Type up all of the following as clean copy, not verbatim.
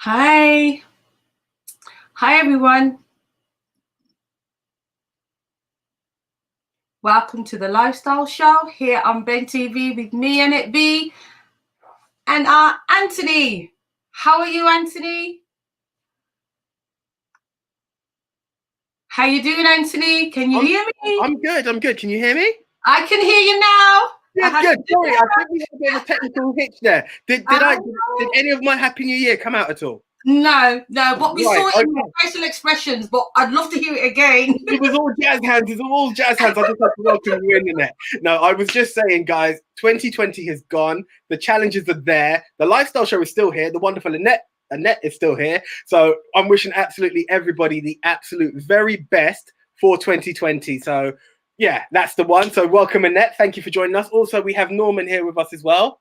Hi. Hi, everyone. Welcome to the Lifestyle Show here on Ben TV with me, Annette B, and Anthony. How are you, Anthony? How you doing, Anthony? Can you hear me? I'm good. Can you hear me? I can hear you now. Good. Sorry, I think we had a bit of a technical hitch there. Did any of my Happy New Year come out at all? No, but we saw it in your facial expressions, but I'd love to hear it again. It was all jazz hands. It was all jazz hands. I just had to welcome you in there. No, I was just saying, guys, 2020 has gone. The challenges are there. The Lifestyle Show is still here. The wonderful Annette is still here. So I'm wishing absolutely everybody the absolute very best for 2020. So yeah, that's the one. So welcome, Annette. Thank you for joining us. Also, we have Norman here with us as well.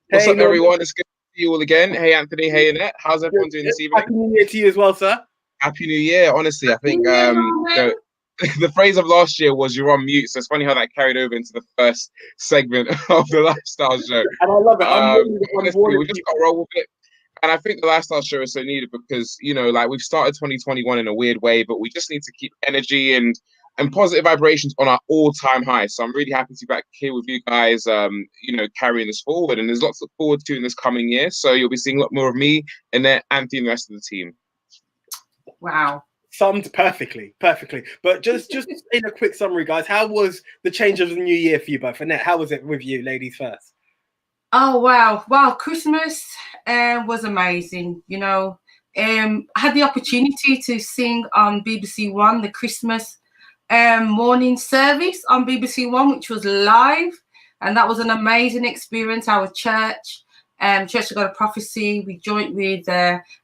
What's up, everyone? It's good to see you all again. Hey, Anthony. Hey, Annette. How's everyone doing this evening? Happy New Year to you as well, sir. Happy New Year. Honestly, I think the phrase of last year was "you're on mute." So it's funny how that carried over into the first segment of the Lifestyle Show. And I love it. Honestly, we just got to roll with it. And I think the Lifestyle Show is so needed because, like we've started 2021 in a weird way, but we just need to keep energy and positive vibrations on our all-time high. So I'm really happy to be back here with you guys, carrying this forward. And there's lots to look forward to in this coming year. So you'll be seeing a lot more of me and then Anthony and the rest of the team. Wow. Summed perfectly. But just in a quick summary, guys, how was the change of the new year for you both? Annette, how was it with you, ladies first? Oh, wow. Christmas was amazing. I had the opportunity to sing on BBC One, the Christmas morning service on BBC One, which was live. And that was an amazing experience. Our church, Church of God of Prophecy, we joined with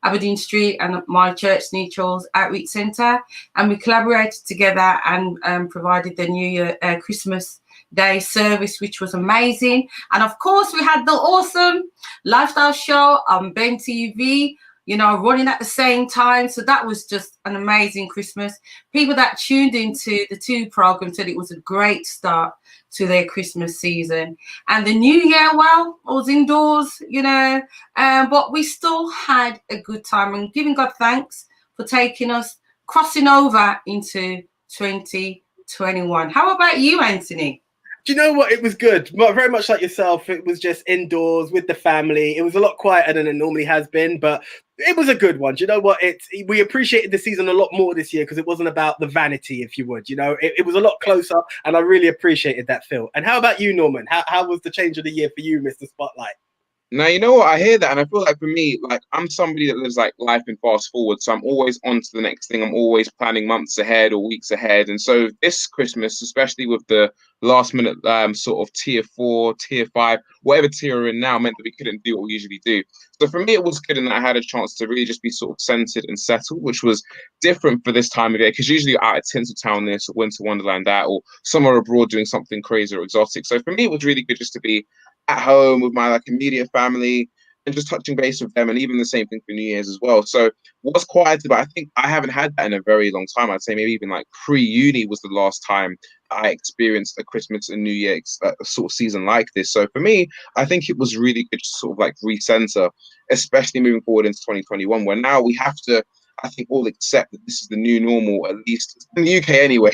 Aberdeen Street and my church, St. Charles Outreach Centre. And we collaborated together and provided the New Year Christmas Day service, which was amazing. And of course, we had the awesome Lifestyle Show on Ben TV, running at the same time. So that was just an amazing Christmas. People that tuned into the two programs said it was a great start to their Christmas season. And the new year, well, I was indoors, but we still had a good time and giving God thanks for taking us, crossing over into 2021. How about you, Anthony? Do you know what? It was good. Very much like yourself. It was just indoors with the family. It was a lot quieter than it normally has been, but it was a good one. Do you know what? We appreciated the season a lot more this year because it wasn't about the vanity, if you would. It was a lot closer, and I really appreciated that, Phil. And how about you, Norman? How was the change of the year for you, Mr. Spotlight? Now, you know what? I hear that, and I feel like for me, like I'm somebody that lives like life in fast forward, so I'm always on to the next thing. I'm always planning months ahead or weeks ahead, and so this Christmas, especially with the last minute sort of tier 4, tier 5, whatever tier we're in now, meant that we couldn't do what we usually do. So for me, it was good, and I had a chance to really just be sort of centered and settled, which was different for this time of year because usually you're out at Tinseltown, this or Winter Wonderland, that or somewhere abroad doing something crazy or exotic. So for me, it was really good just to be at home with my immediate family and just touching base with them, and even the same thing for New Year's as well. So what's quieter, but I think I haven't had that in a very long time. I'd say maybe even pre-uni was the last time I experienced a Christmas and New Year sort of season like this. So for me, I think it was really good to sort of recenter, especially moving forward into 2021, where now we have to, I think, all accept that this is the new normal, at least in the UK anyway,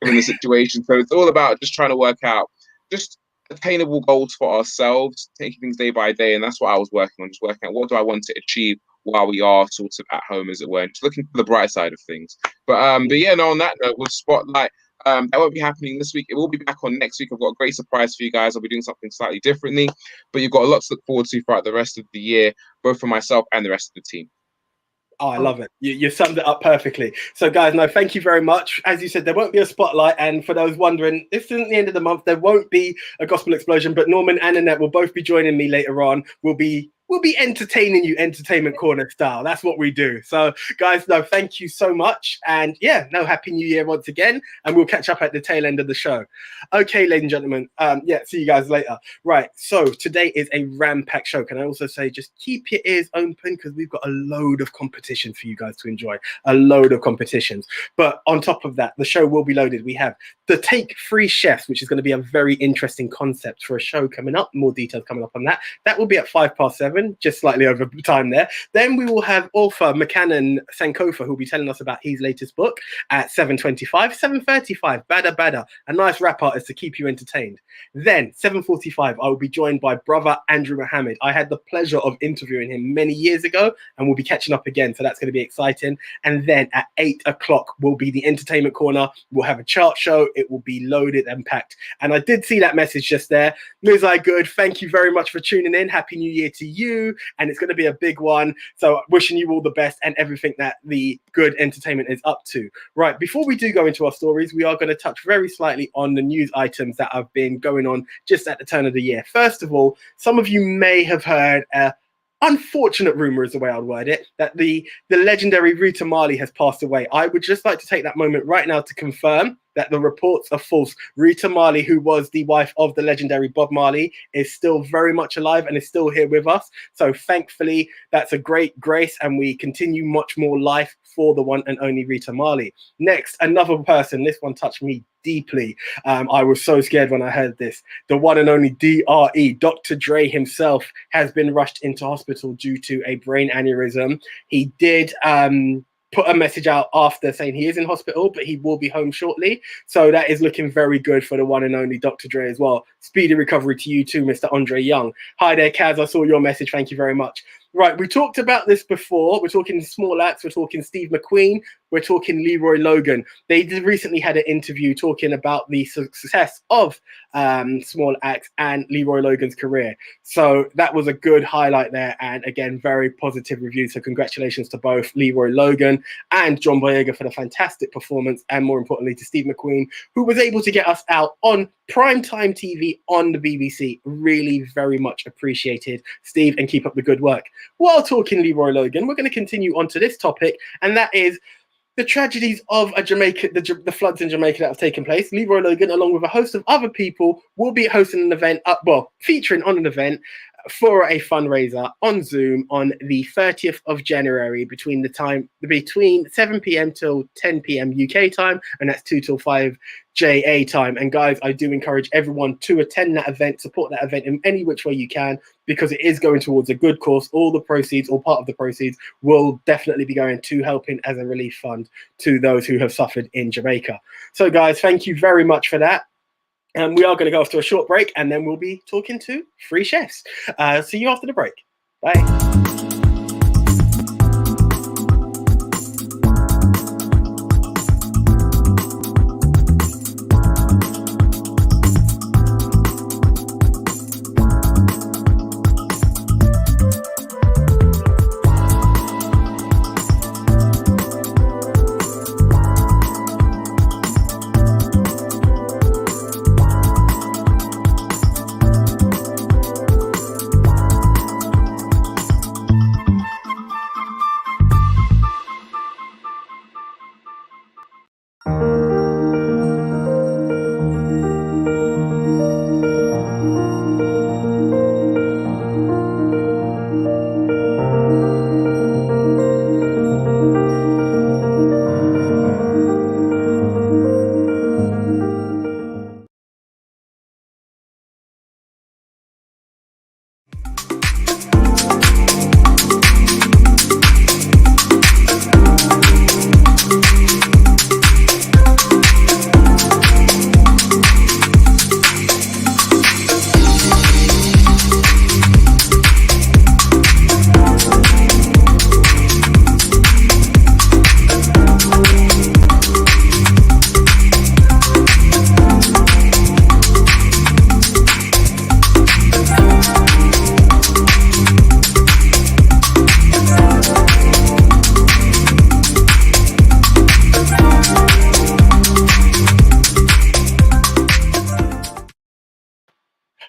given the situation. So it's all about just trying to work out just attainable goals for ourselves, taking things day by day, and that's what I was working on, just working out what do I want to achieve while we are sort of at home, as it were, and just looking for the bright side of things. But yeah, no, on that note, with Spotlight, that won't be happening this week. It will be back on next week. I've got a great surprise for you guys. I'll be doing something slightly differently, but you've got a lot to look forward to throughout the rest of the year, both for myself and the rest of the team. Oh, I love it. You summed it up perfectly. So, guys, no, thank you very much. As you said, there won't be a spotlight. And for those wondering, this isn't the end of the month. There won't be a gospel explosion, but Norman and Annette will both be joining me later on. We'll be entertaining you, entertainment corner style. That's what we do. So, guys, no, thank you so much. And yeah, no, Happy New Year once again. And we'll catch up at the tail end of the show. Okay, ladies and gentlemen. Yeah, see you guys later. Right. So today is a ram-packed show. Can I also say just keep your ears open because we've got a load of competition for you guys to enjoy. A load of competitions. But on top of that, the show will be loaded. We have the Take Free Chefs, which is going to be a very interesting concept for a show coming up. More details coming up on that. That will be at 7:05. 7, just slightly over time there. Then we will have author Makanan Sankofa, who'll be telling us about his latest book at 7:25. 7:35, Bada, a nice rap artist to keep you entertained. Then 7:45, I will be joined by brother Andrew Mohammed. I had the pleasure of interviewing him many years ago, and we'll be catching up again, so that's going to be exciting. And then at 8 o'clock will be the entertainment corner. We'll have a chart show. It will be loaded and packed. And I did see that message just there. Muzai Good, thank you very much for tuning in. Happy New Year to you. And it's going to be a big one. So wishing you all the best and everything that the Good Entertainment is up to. Right, before we do go into our stories, we are going to touch very slightly on the news items that have been going on just at the turn of the year. First of all, some of you may have heard unfortunate rumor is the way I'd word it, that the legendary Rita Marley has passed away. I would just like to take that moment right now to confirm that the reports are false. Rita Marley, who was the wife of the legendary Bob Marley, is still very much alive and is still here with us. So thankfully, that's a great grace, and we continue much more life for the one and only Rita Marley. Next, another person, this one touched me deeply. I was so scared when I heard this. The one and only DRE, Dr. Dre himself, has been rushed into hospital due to a brain aneurysm. He did put a message out after saying he is in hospital, but he will be home shortly. So that is looking very good for the one and only Dr. Dre as well. Speedy recovery to you too, Mr. Andre Young. Hi there, Kaz. I saw your message. Thank you very much. Right, we talked about this before. We're talking Small Axe, we're talking Steve McQueen, we're talking Leroy Logan. They recently had an interview talking about the success of Small Axe and Leroy Logan's career. So that was a good highlight there. And again, very positive review. So congratulations to both Leroy Logan and John Boyega for the fantastic performance. And more importantly, to Steve McQueen, who was able to get us out on primetime TV on the BBC. Really very much appreciated, Steve, and keep up the good work. While talking Leroy Logan, we're going to continue on to this topic, and that is the tragedies of Jamaica, the floods in Jamaica that have taken place. Leroy Logan, along with a host of other people, will be hosting an event, featuring on an event for a fundraiser on Zoom on the 30th of January between 7 p.m. till 10 p.m. UK time, and that's 2 till 5 JA time. And guys, I do encourage everyone to attend that event, support that event in any which way you can, because it is going towards a good cause. All the proceeds, or part of the proceeds, will definitely be going to helping as a relief fund to those who have suffered in Jamaica. So guys, thank you very much for that. And we are going to go after a short break, and then we'll be talking to Free Chefs. See you after the break. Bye.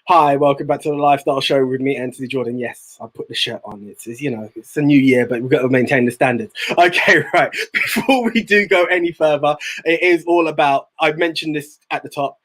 Hi, welcome back to the Lifestyle Show with me, Anthony Jordan. Yes, I put the shirt on. It's it's a new year, but we've got to maintain the standards. Okay, right. Before we do go any further, it is all about, I've mentioned this at the top,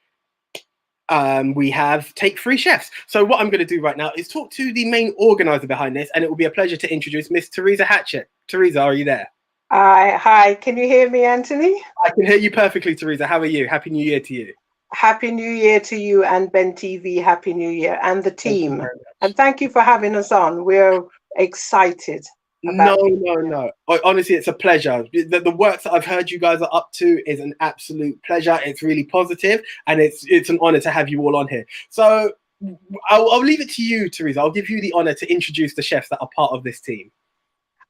we have Take Free Chefs. So what I'm going to do right now is talk to the main organizer behind this, and it will be a pleasure to introduce Miss Teresa Hatchett. Teresa, are you there? Hi, can you hear me, Anthony? I can hear you perfectly, Teresa. How are you? Happy New Year to you. Happy New Year to you and Ben TV. Happy New Year and the team. And thank you for having us on. We're excited. No. Honestly, it's a pleasure. The work that I've heard you guys are up to is an absolute pleasure. It's really positive, and it's an honor to have you all on here. So I'll leave it to you, Teresa. I'll give you the honor to introduce the chefs that are part of this team.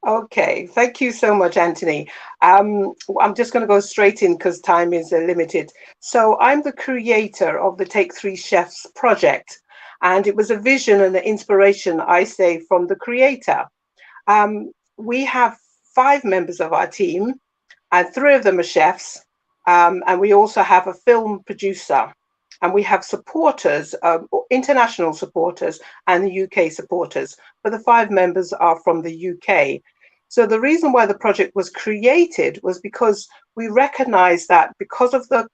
Okay, thank you so much, Anthony. I'm just going to go straight in because time is limited. So I'm the creator of the Take 3 Chefs project, and it was a vision and an inspiration, I say, from the creator. We have 5 members of our team, and 3 of them are chefs, and we also have a film producer, and we have supporters, international supporters and the UK supporters, but the 5 members are from the UK. So the reason why the project was created was because we recognized that because of the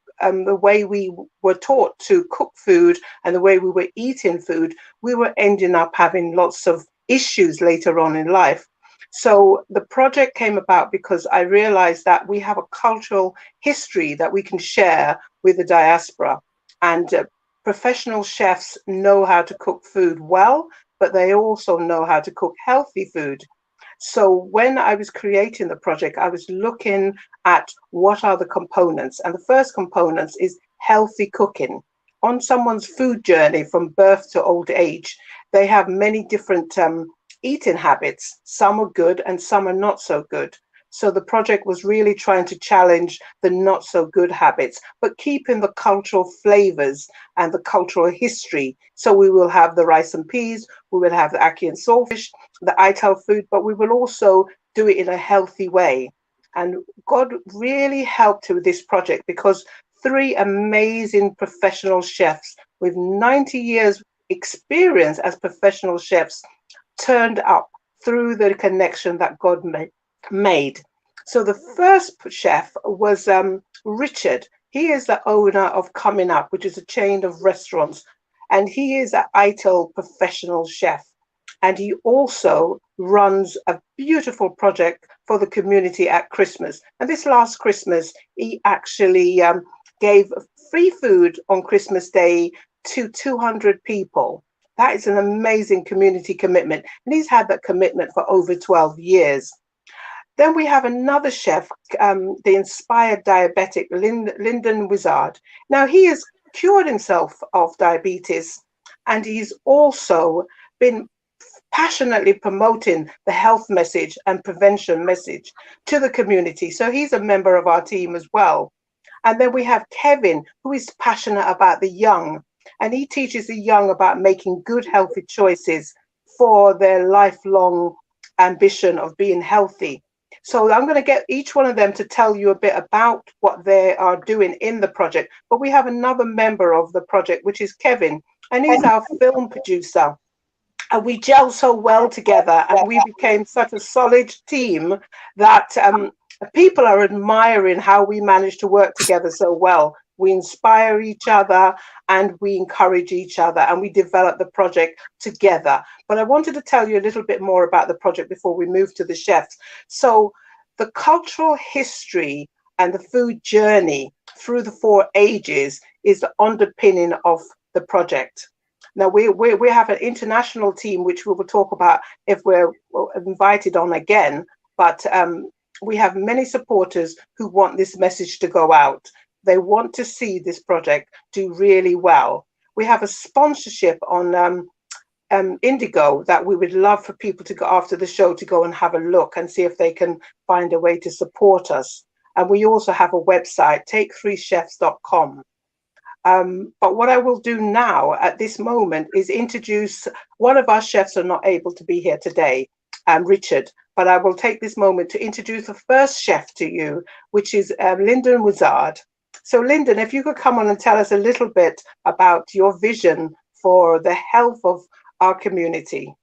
way we were taught to cook food and the way we were eating food, we were ending up having lots of issues later on in life. So the project came about because I realized that we have a cultural history that we can share with the diaspora, and professional chefs know how to cook food well, but they also know how to cook healthy food. So when I was creating the project, I was looking at what are the components, and the first components is healthy cooking. On someone's food journey from birth to old age, they have many different eating habits. Some are good and some are not so good. So the project was really trying to challenge the not so good habits, but keeping the cultural flavors and the cultural history. So we will have the rice and peas, we will have the ackee and saltfish, the ITAL food, but we will also do it in a healthy way. And God really helped with this project because 3 amazing professional chefs with 90 years experience as professional chefs turned up through the connection that God made. So the first chef was Richard. He is the owner of Coming Up, which is a chain of restaurants, and he is an ITIL professional chef. And he also runs a beautiful project for the community at Christmas. And this last Christmas, he actually gave free food on Christmas Day to 200 people. That is an amazing community commitment. And he's had that commitment for over 12 years. Then we have another chef, the inspired diabetic, Lyndon Wizard. Now, he has cured himself of diabetes, and he's also been passionately promoting the health message and prevention message to the community. So he's a member of our team as well. And then we have Kevin, who is passionate about the young, and he teaches the young about making good, healthy choices for their lifelong ambition of being healthy. So I'm going to get each one of them to tell you a bit about what they are doing in the project. But we have another member of the project, which is Kevin, and he's our film producer. And we gel so well together, and we became such a solid team that people are admiring how we managed to work together so well. We inspire each other and we encourage each other, and we develop the project together. But I wanted to tell you a little bit more about the project before we move to the chefs. So the cultural history and the food journey through the 4 ages is the underpinning of the project. Now we have an international team, which we will talk about if we're invited on again, but we have many supporters who want this message to go out. They want to see this project do really well. We have a sponsorship on Indigo that we would love for people to go after the show to go and have a look and see if they can find a way to support us. And we also have a website, take3chefs.com. But what I will do now at this moment is introduce one of our chefs who are not able to be here today, Richard. But I will take this moment to introduce the first chef to you, which is Lyndon Wizard. So Lyndon, if you could come on and tell us a little bit about your vision for the health of our community.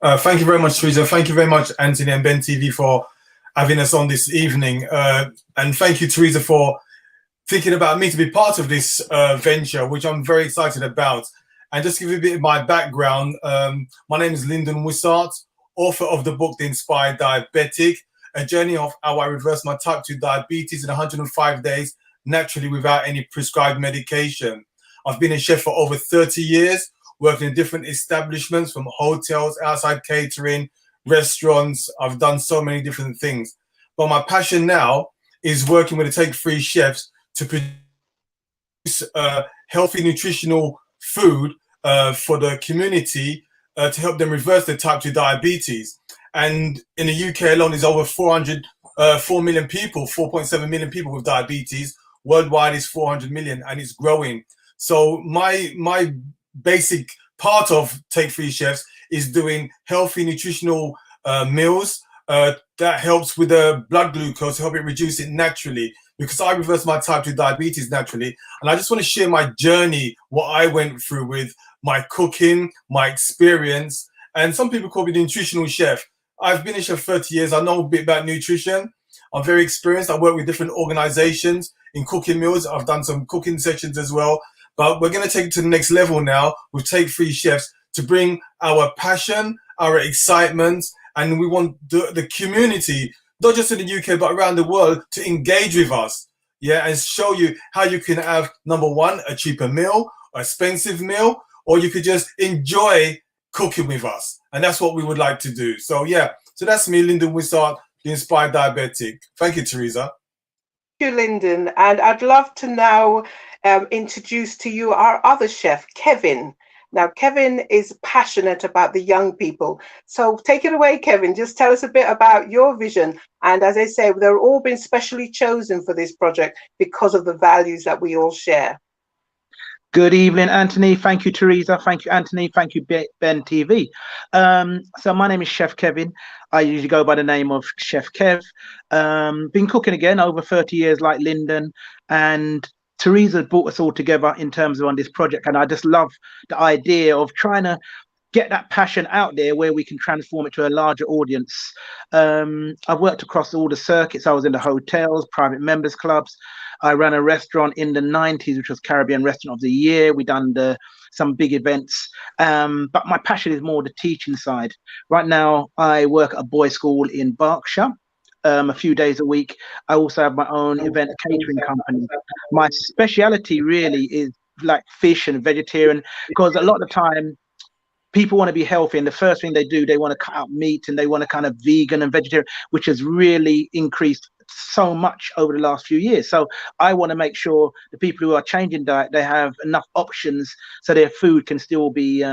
Thank you very much, Teresa. Thank you very much, Anthony and Ben TV, for having us on this evening. And thank you, Teresa, for thinking about me to be part of this venture, which I'm very excited about. And just to give you a bit of my background, my name is Lyndon Wizard, author of the book, The Inspired Diabetic, a journey of how I reversed my type 2 diabetes in 105 days naturally without any prescribed medication. I've been a chef for over 30 years, working in different establishments, from hotels, outside catering, restaurants. I've done so many different things. But my passion now is working with the Take 3 chefs to produce healthy, nutritional food for the community to help them reverse their type 2 diabetes. And in the UK alone, there's over 4 million people, 4.7 million people with diabetes. Worldwide is 400 million, and it's growing. So my basic part of Take 3 Chefs is doing healthy, nutritional meals that helps with the blood glucose, help it reduce it naturally, because I reversed my type 2 diabetes naturally. And I just want to share my journey, what I went through with my cooking, my experience. And some people call me the nutritional chef. I've been a chef 30 years. I know a bit about nutrition. I'm very experienced. I work with different organizations in cooking meals. I've done some cooking sessions as well. But we're going to take it to the next level now with Take 3 Chefs to bring our passion, our excitement, and we want the community, not just in the UK, but around the world, to engage with us, yeah, and show you how you can have, number one, a cheaper meal, an expensive meal, or you could just enjoy cooking with us. And that's what we would like to do. So, yeah, so that's me, Lyndon Wishart, the Inspired Diabetic. Thank you, Teresa. Thank you, Lyndon. And I'd love to now introduce to you our other chef, Kevin. Now, Kevin is passionate about the young people. So take it away, Kevin. Just tell us a bit about your vision. And as I say, they're all been specially chosen for this project because of the values that we all share. Good evening, Anthony. Thank you, Teresa. Thank you, Anthony. Thank you, Ben TV. So my name is Chef Kevin. I usually go by the name of Chef Kev. Been cooking again over 30 years like Lyndon, and Teresa brought us all together in terms of on this project. And I just love the idea of trying to get that passion out there where we can transform it to a larger audience. I've worked across all the circuits. I was in the hotels, private members clubs. I ran a restaurant in the 90s, which was Caribbean Restaurant of the Year. We done some big events. But my passion is more the teaching side. Right now, I work at a boys' school in Berkshire. A few days a week. I also have my own event catering company. My speciality really is like fish and vegetarian, because a lot of the time people want to be healthy, and the first thing they do, they want to cut out meat and they want to kind of vegan and vegetarian, which has really increased so much over the last few years. So I want to make sure the people who are changing diet, they have enough options so their food can still be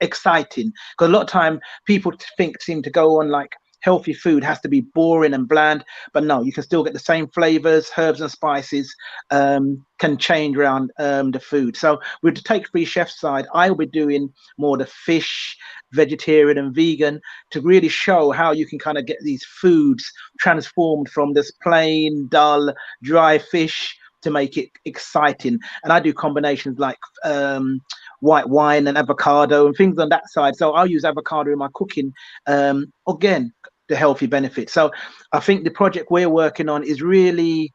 exciting. Because a lot of time people seem to go on like healthy food has to be boring and bland, but no, you can still get the same flavors, herbs and spices can change around the food. So with the Take 3 Chef side, I'll be doing more the fish, vegetarian and vegan, to really show how you can kind of get these foods transformed from this plain, dull, dry fish to make it exciting. And I do combinations like white wine and avocado and things on that side. So I'll use avocado in my cooking, again, the healthy benefits. So I think the project we're working on is really,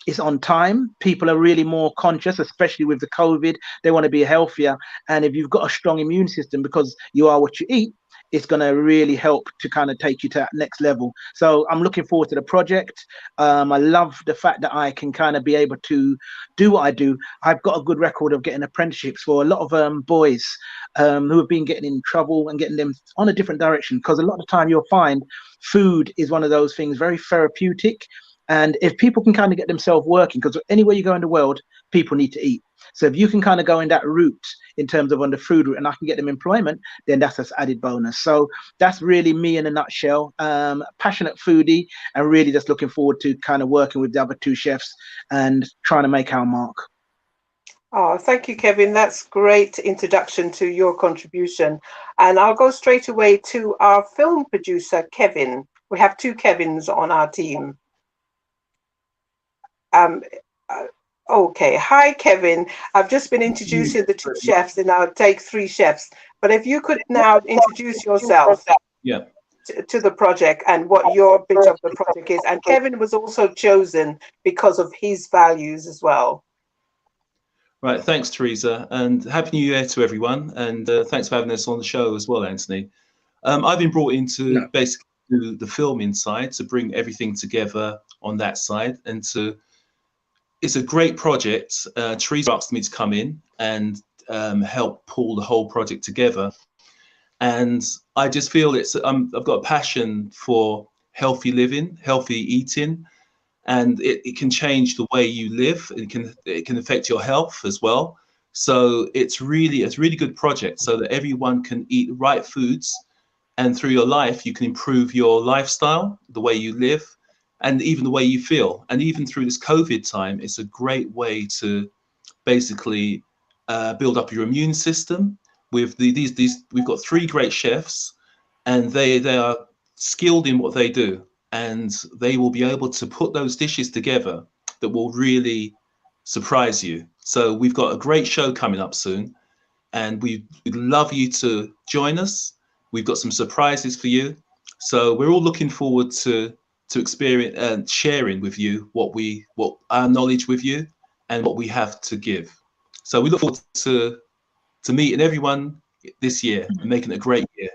it's on time. People are really more conscious, especially with the COVID. They want to be healthier. And if you've got a strong immune system, because you are what you eat, it's going to really help to kind of take you to that next level. So I'm looking forward to the project. I love the fact that I can kind of be able to do what I do. I've got a good record of getting apprenticeships for a lot of boys who have been getting in trouble and getting them on a different direction. Because a lot of the time you'll find food is one of those things, very therapeutic. And if people can kind of get themselves working, because anywhere you go in the world, people need to eat. So if you can kind of go in that route in terms of on the food route and I can get them employment, then that's an added bonus. So that's really me in a nutshell. Passionate foodie, and really just looking forward to kind of working with the other two chefs and trying to make our mark. Oh, thank you, Kevin. That's great introduction to your contribution. And I'll go straight away to our film producer, Kevin. We have two Kevins on our team. Okay, hi Kevin. I've just been introducing the two chefs in our Take 3 Chefs, but if you could now introduce yourself to the project and what your bit of the project is. And Kevin was also chosen because of his values as well. Right, thanks Teresa, and Happy New Year to everyone, and thanks for having us on the show as well, Anthony. I've been brought in to basically do the filming side, to bring everything together on that side, and to it's a great project. Teresa asked me to come in and help pull the whole project together. And I just feel I've got a passion for healthy living, healthy eating, and it can change the way you live. It can affect your health as well. So it's really a good project, so that everyone can eat the right foods, and through your life you can improve your lifestyle, the way you live, and even the way you feel. And even through this COVID time, it's a great way to basically build up your immune system. With we've got 3 great chefs, and they are skilled in what they do, and they will be able to put those dishes together that will really surprise you. So we've got a great show coming up soon, and we'd love you to join us. We've got some surprises for you. So we're all looking forward to experience and sharing with you what our knowledge with you and what we have to give. So we look forward to meeting everyone this year and making it a great year.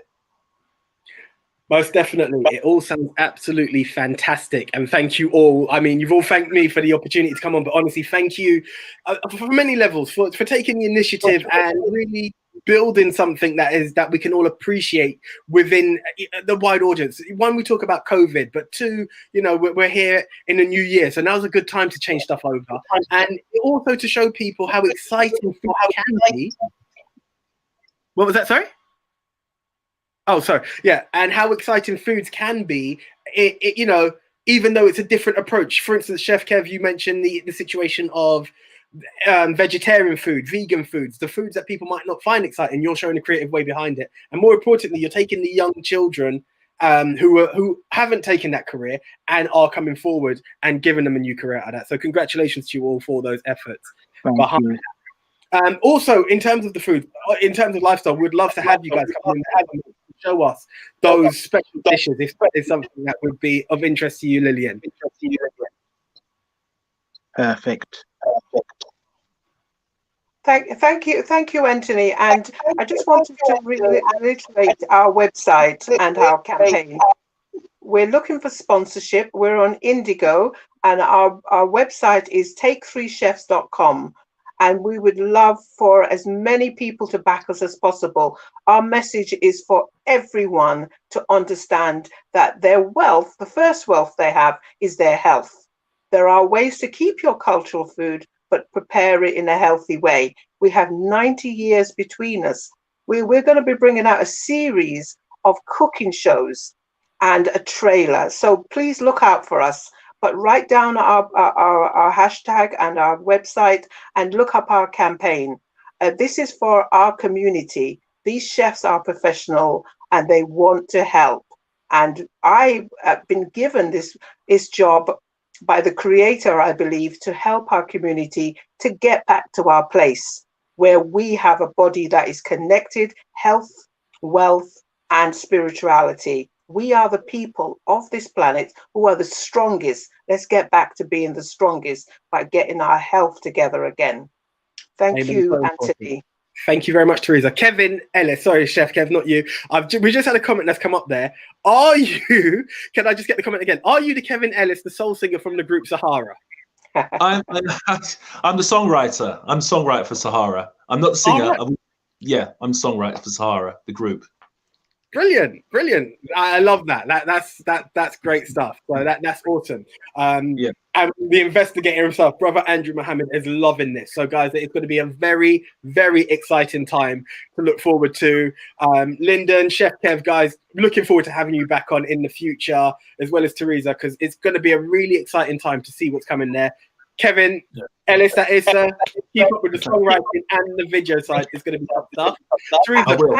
Most definitely. It all sounds absolutely fantastic. And thank you all. I mean, you've all thanked me for the opportunity to come on, but honestly, thank you for many levels for taking the initiative and really building something that we can all appreciate within the wide audience. One, we talk about COVID, but 2, we're here in a new year. So now's a good time to change stuff over. And also to show people how exciting food can be. What was that? Sorry? Oh, sorry. Yeah. And how exciting foods can be, even though it's a different approach. For instance, Chef Kev, you mentioned the situation of vegetarian food, vegan foods, the foods that people might not find exciting. You're showing a creative way behind it. And more importantly, you're taking the young children who haven't taken that career and are coming forward and giving them a new career out of that. So congratulations to you all for those efforts behind that. Also, in terms of the food, in terms of lifestyle, we'd love to have you guys come and show us those special dishes if it's something that would be of interest to you, Lillian. Perfect. Thank you, Anthony. And I just wanted to reiterate our website and our campaign. We're looking for sponsorship. We're on Indigo, and our website is take3chefs.com. And we would love for as many people to back us as possible. Our message is for everyone to understand that their wealth, the first wealth they have, is their health. There are ways to keep your cultural food, but prepare it in a healthy way. We have 90 years between us. We're going to be bringing out a series of cooking shows and a trailer. So please look out for us. But write down our hashtag and our website and look up our campaign. This is for our community. These chefs are professional and they want to help. And I've been given this job by the creator, I believe, to help our community to get back to our place where we have a body that is connected, health, wealth, and spirituality. We are the people of this planet who are the strongest. Let's get back to being the strongest by getting our health together again. Thank you, Anthony. Thank you very much, Teresa. Kevin Ellis, sorry, Chef Kev, not you. We just had a comment that's come up there. Are you, can I just get the comment again? Are you the Kevin Ellis, the soul singer from the group Sahara? I'm the songwriter. I'm songwriter for Sahara. I'm not the singer. Oh, right. I'm songwriter for Sahara, the group. Brilliant. I love that. That's great stuff. So that's awesome. And the investigator himself, brother Andrew Mohammed, is loving this. So guys, it's going to be a very, very exciting time to look forward to. Lyndon, Chef Kev, guys, looking forward to having you back on in the future, as well as Teresa, because it's going to be a really exciting time to see what's coming there. Kevin Ellis, that is, keep up with the songwriting and the video side. It's going to be tough stuff.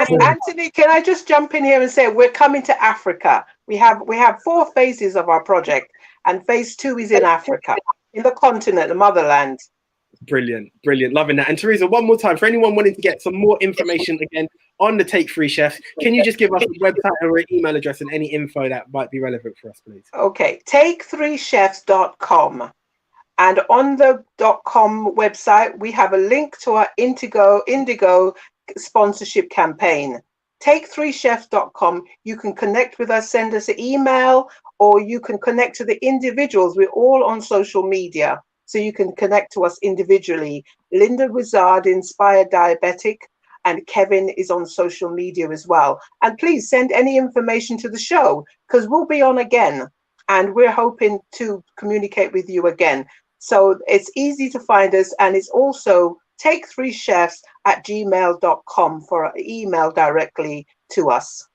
And Anthony, can I just jump in here and say we're coming to Africa? We have 4 phases of our project, and phase 2 is in Africa, in the continent, the motherland. Brilliant, loving that. And Teresa, one more time, for anyone wanting to get some more information again on the Take 3 Chefs, can you just give us a website or an email address and any info that might be relevant for us, please? Okay, take3chefs.com. And on the .com website, we have a link to our Indigo sponsorship campaign. Take3chefs.com. You can connect with us, send us an email, or you can connect to the individuals. We're all on social media. so you can connect to us individually. Linda Wizard, Inspired Diabetic, and Kevin is on social media as well. And please send any information to the show, because we'll be on again, and we're hoping to communicate with you again. So it's easy to find us, and it's also take3chefs@gmail.com for an email directly to us.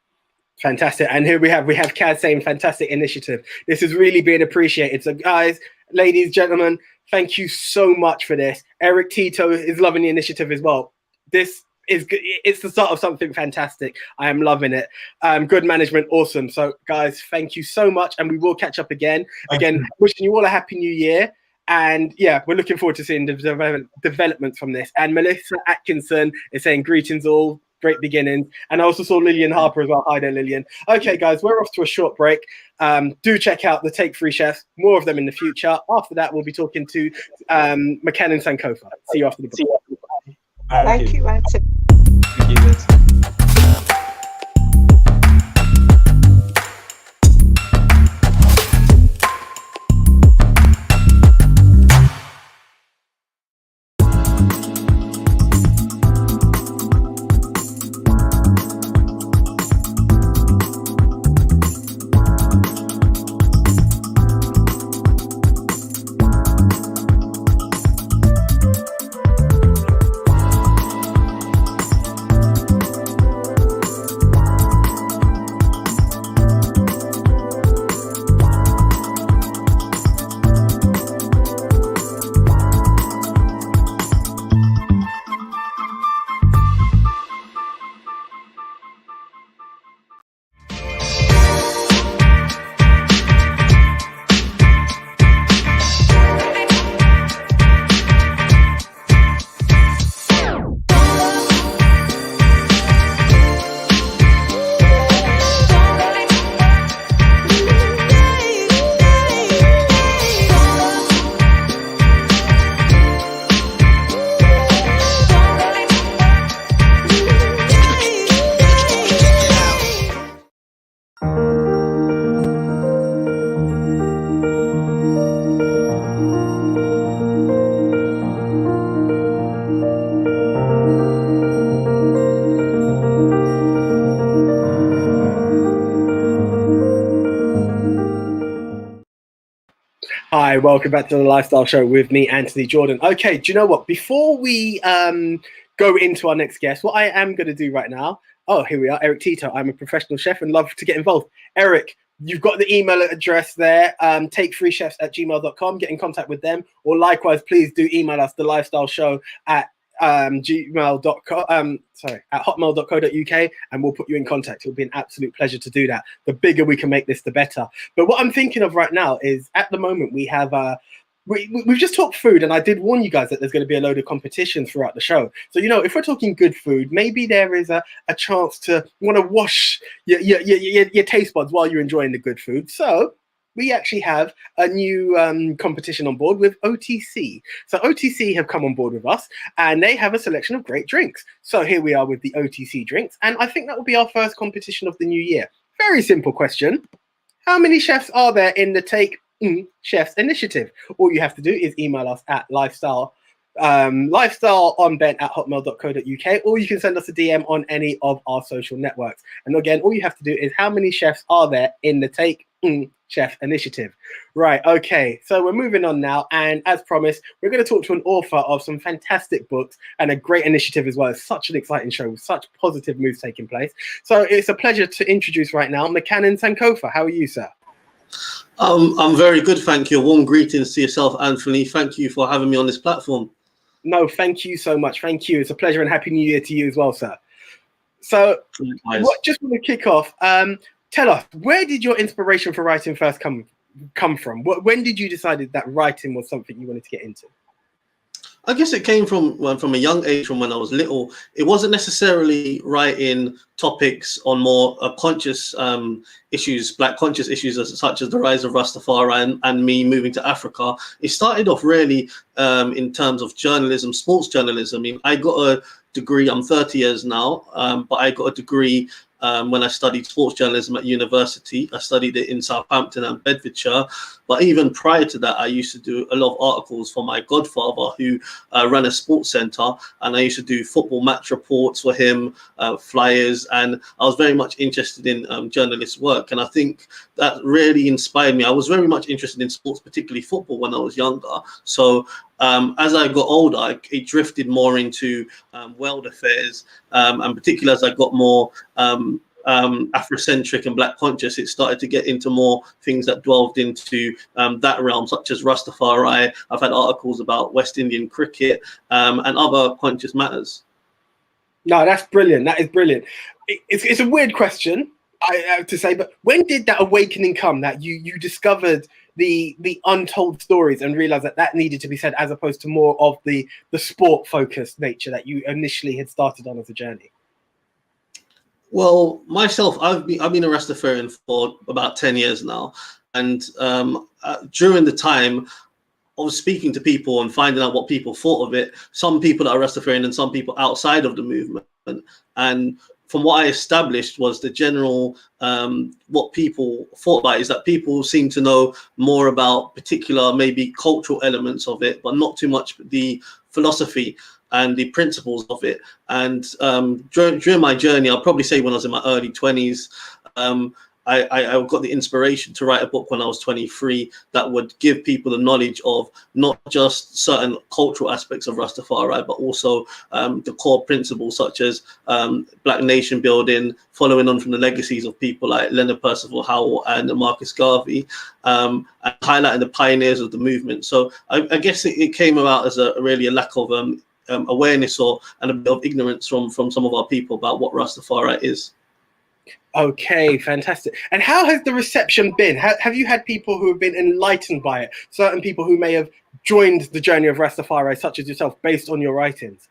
Fantastic. And here we have Kaz saying fantastic initiative. This is really being appreciated. So guys, ladies, gentlemen, thank you so much for this. Eric Tito is loving the initiative as well. This is good. It's the start of something fantastic. I am loving it. Good management, awesome. So guys, thank you so much, and we will catch up again. Wishing you all a happy new year. And yeah, we're looking forward to seeing the developments from this. And Melissa Atkinson is saying greetings all, great beginnings. And I also saw Lillian Harper as well. Hi there, Lillian. Okay, guys, we're off to a short break. Do check out the Take 3 Chefs, more of them in the future. After that, we'll be talking to McCann Sankofa. See you after the break. Thank you, Anthony. Thank you, Liz. Hi, welcome back to the Lifestyle Show with me, Anthony Jordan. Okay, do you know what? Before we go into our next guest, what I am going to do right now, oh, here we are, Eric Tito. I'm a professional chef and love to get involved. Eric, you've got the email address there, take3chefs@gmail.com. Get in contact with them. Or likewise, please do email us, the Lifestyle Show at gmail.com, at hotmail.co.uk, and we'll put you in contact. It'll be an absolute pleasure to do that. The bigger we can make this, the better. But what I'm thinking of right now is, at the moment, we have we've just talked food, and I did warn you guys that there's going to be a load of competition throughout the show. So, you know, if we're talking good food, maybe there is a chance to want to wash your taste buds while you're enjoying the good food. So we actually have a new competition on board with OTC. So OTC have come on board with us, and they have a selection of great drinks. So here we are with the OTC drinks, and I think that will be our first competition of the new year. Very simple question. How many chefs are there in the Take Chefs initiative? All you have to do is email us at lifestyleonbent@hotmail.co.uk, or you can send us a DM on any of our social networks. And again, all you have to do is how many chefs are there in the Take Chef initiative. Right, okay, so we're moving on now, and as promised, we're going to talk to an author of some fantastic books and a great initiative as well. It's such an exciting show with such positive moves taking place. So it's a pleasure to introduce right now McCann Sankofa. How are you, sir? I'm very good, thank you. Warm greetings to yourself, Anthony. Thank you for having me on this platform. No, thank you so much. Thank you. It's a pleasure, and Happy New Year to you as well, sir. So just want to kick off. Tell us, where did your inspiration for writing first come from? When did you decide that writing was something you wanted to get into? I guess it came from a young age, from when I was little. It wasn't necessarily writing topics on more conscious issues, black conscious issues, such as the rise of Rastafari and me moving to Africa. It started off really in terms of journalism, sports journalism. I mean, I got a degree, I'm 30 years now, but I got a degree when I studied sports journalism at university. I studied it in Southampton and Bedfordshire. But even prior to that, I used to do a lot of articles for my godfather, who ran a sports centre, and I used to do football match reports for him, flyers, and I was very much interested in journalist work. And I think that really inspired me. I was very much interested in sports, particularly football, when I was younger. So as I got older, it drifted more into world affairs, and particularly as I got more Afrocentric and Black conscious, it started to get into more things that delved into that realm, such as Rastafari. I've had articles about West Indian cricket and other conscious matters. No, that's brilliant. That is brilliant. It's a weird question, I have to say, but when did that awakening come, that you discovered the untold stories and realized that needed to be said, as opposed to more of the sport focused nature that you initially had started on as a journey? Well, myself, I've been a Rastafarian for about 10 years now, and during the time I was speaking to people and finding out what people thought of it. Some people that are Rastafarian and some people outside of the movement, and from what I established was the general, what people thought about is that people seem to know more about particular, maybe cultural elements of it, but not too much the philosophy and the principles of it. And during my journey, I'll probably say when I was in my early 20s, I got the inspiration to write a book when I was 23 that would give people the knowledge of not just certain cultural aspects of Rastafari, but also the core principles such as Black nation building, following on from the legacies of people like Leonard Percival Howell and Marcus Garvey, and highlighting the pioneers of the movement. So I guess it came about as really a lack of awareness and a bit of ignorance from some of our people about what Rastafari is. Okay, fantastic. And how has the reception been? Have you had people who have been enlightened by it? Certain people who may have joined the journey of Rastafari, such as yourself, based on your writings?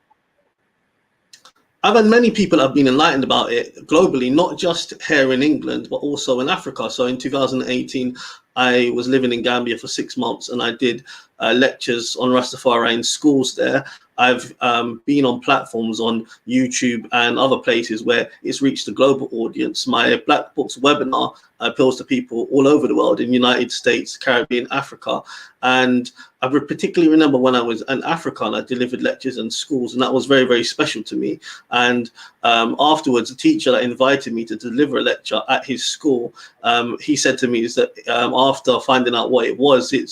I've had many people that have been enlightened about it globally, not just here in England, but also in Africa. So in 2018, I was living in Gambia for 6 months, and I did lectures on Rastafari in schools there. I've been on platforms on YouTube and other places where it's reached a global audience. My Black Books webinar appeals to people all over the world, in United States, Caribbean, Africa. And I particularly remember when I was in Africa and I delivered lectures in schools, and that was very, very special to me. And afterwards, a teacher that invited me to deliver a lecture at his school, he said to me is that after finding out what it was, he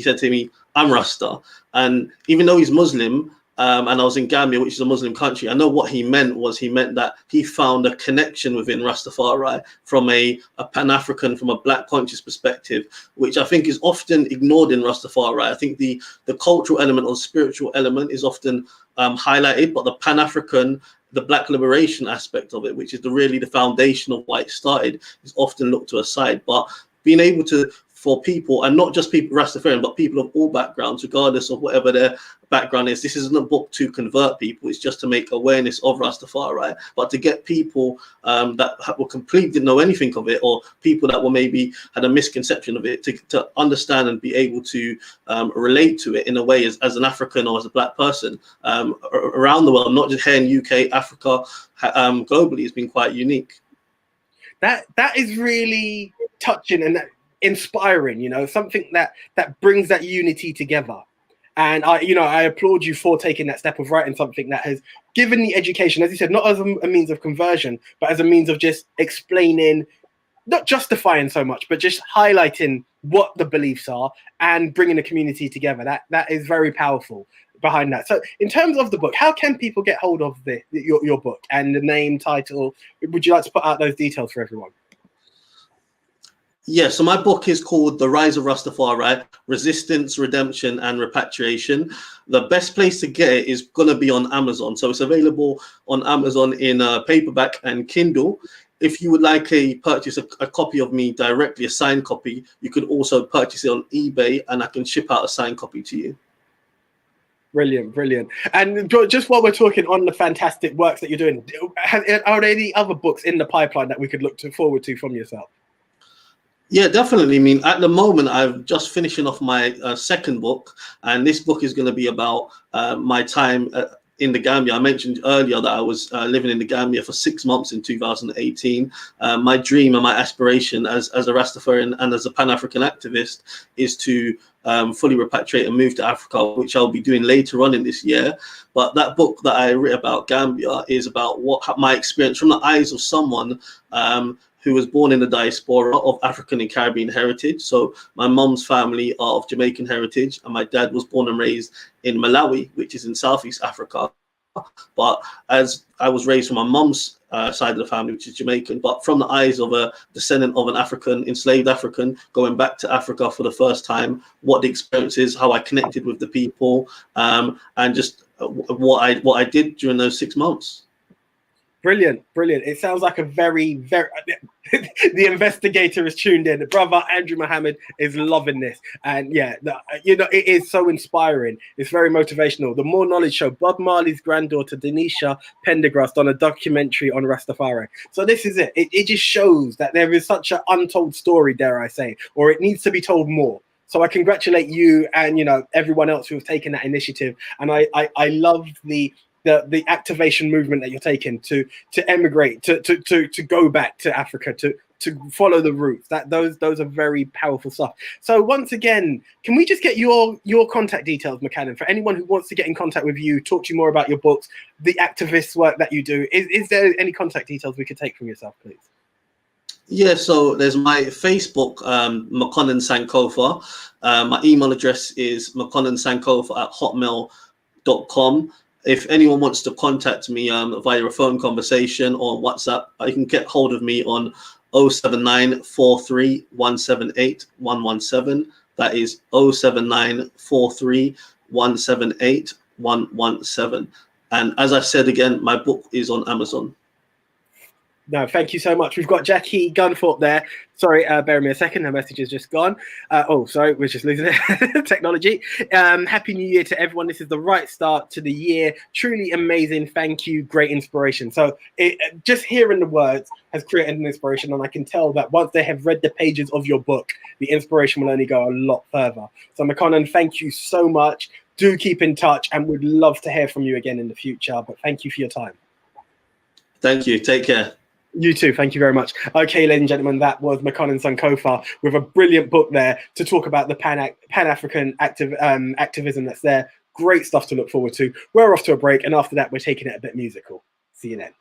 said to me, "I'm Rasta." And even though he's Muslim, and I was in Gambia, which is a Muslim country, I know what he meant that he found a connection within Rastafari from a Pan-African, from a Black conscious perspective, which I think is often ignored in Rastafari. I think the cultural element or spiritual element is often highlighted, but the Pan-African, the Black liberation aspect of it, which is really the foundation of why it started, is often looked to aside. But being able to, for people, and not just people Rastafarian, but people of all backgrounds, regardless of whatever their background is. This isn't a book to convert people, it's just to make awareness of Rastafari, but to get people that were completely didn't know anything of it, or people that were maybe had a misconception of it, to understand and be able to relate to it in a way as an African or as a Black person around the world, not just here in UK, Africa, globally. It's been quite unique. That is really touching and inspiring, something that brings that unity together. And I applaud you for taking that step of writing something that has given the education, as you said, not as a means of conversion, but as a means of just explaining, not justifying so much, but just highlighting what the beliefs are and bringing the community together. That is very powerful behind that. So in terms of the book, how can people get hold of your book and the name, title? Would you like to put out those details for everyone? Yeah, so my book is called The Rise of Rastafari, Resistance, Redemption and Repatriation. The best place to get it is going to be on Amazon. So it's available on Amazon in paperback and Kindle. If you would like purchase a copy of me directly, a signed copy, you could also purchase it on eBay, and I can ship out a signed copy to you. Brilliant, brilliant. And just while we're talking on the fantastic works that you're doing, are there any other books in the pipeline that we could look forward to from yourself? Yeah, definitely. I mean, at the moment, I'm just finishing off my second book, and this book is going to be about my time in the Gambia. I mentioned earlier that I was living in the Gambia for 6 months in 2018. My dream and my aspiration as a Rastafarian and as a Pan-African activist is to fully repatriate and move to Africa, which I'll be doing later on in this year. But that book that I wrote about Gambia is about my experience from the eyes of someone who was born in the diaspora of African and Caribbean heritage. So my mom's family are of Jamaican heritage, and my dad was born and raised in Malawi, which is in Southeast Africa. But as I was raised from my mom's side of the family, which is Jamaican, but from the eyes of a descendant of an African, enslaved African, going back to Africa for the first time, what the experience is, how I connected with the people, and just what I did during those 6 months. Brilliant. It sounds like a very the investigator is tuned in. Brother Andrew Muhammad is loving this, and yeah, it is so inspiring. It's very motivational. The More Knowledge Show. Bob Marley's granddaughter Denisha Pendergrass done a documentary on Rastafari. So this is it. It just shows that there is such an untold story, dare I say, or it needs to be told more. So I congratulate you and everyone else who have taken that initiative, and I love the activation movement that you're taking to emigrate, to go back to Africa, to follow the roots. Those are very powerful stuff. So once again, can we just get your contact details, McCannon, for anyone who wants to get in contact with you, talk to you more about your books, the activist work that you do? Is there any contact details we could take from yourself, please? Yeah, so there's my Facebook, McConnon Sankofa. My email address is mcconnonsankofa@hotmail.com. If anyone wants to contact me via a phone conversation or WhatsApp, you can get hold of me on 079 43 178 117. That is 079 43 178 117. And as I said again, my book is on Amazon. No, thank you so much. We've got Jackie Gunthorpe there. Sorry, bear me a second. Her message has just gone. Sorry, we're just losing it. Technology. Happy New Year to everyone. This is the right start to the year. Truly amazing. Thank you. Great inspiration. So just hearing the words has created an inspiration, and I can tell that once they have read the pages of your book, the inspiration will only go a lot further. So McConnon, thank you so much. Do keep in touch, and we'd love to hear from you again in the future. But thank you for your time. Thank you. Take care. You too. Thank you very much. Okay, ladies and gentlemen, that was McConnon Sankofa with a brilliant book there to talk about the Pan-African activism that's there. Great stuff to look forward to. We're off to a break, and after that, we're taking it a bit musical. See you then.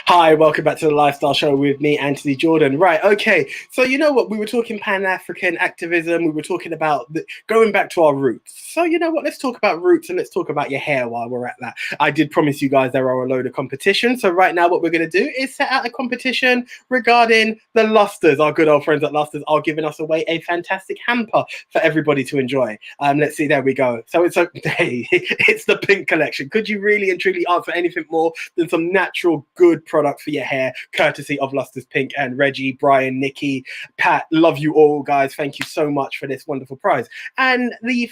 Hi, welcome back to the Lifestyle Show with me, Anthony Jordan. Right, okay. So you know what? We were talking Pan-African activism. We were talking about going back to our roots. So you know what? Let's talk about roots and let's talk about your hair while we're at that. I did promise you guys there are a load of competitions. So right now what we're going to do is set out a competition regarding the Lusters. Our good old friends at Lusters are giving us away a fantastic hamper for everybody to enjoy. Let's see. There we go. So it's it's the Pink Collection. Could you really and truly ask for anything more than some natural good products for your hair, courtesy of Lusters Pink? And Reggie, Brian, Nikki, Pat, love you all, guys. Thank you so much for this wonderful prize. And the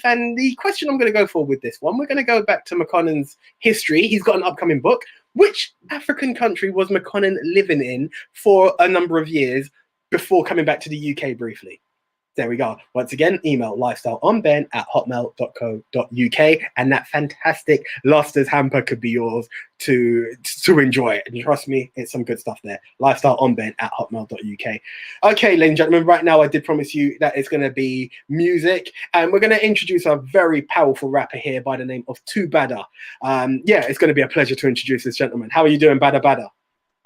question I'm going to go for with this one, we're going to go back to McConnon's history. He's got an upcoming book. Which African country was McConnon living in for a number of years before coming back to the UK briefly? There we go. Once again, email lifestyleonben@hotmail.co.uk, and that fantastic Lusters hamper could be yours to enjoy. And trust me, it's some good stuff there. Lifestyleonben@hotmail.uk. Okay, ladies and gentlemen, right now I did promise you that it's going to be music, and we're going to introduce a very powerful rapper here by the name of 2Bada. Yeah, it's going to be a pleasure to introduce this gentleman. How are you doing, Bada Bada?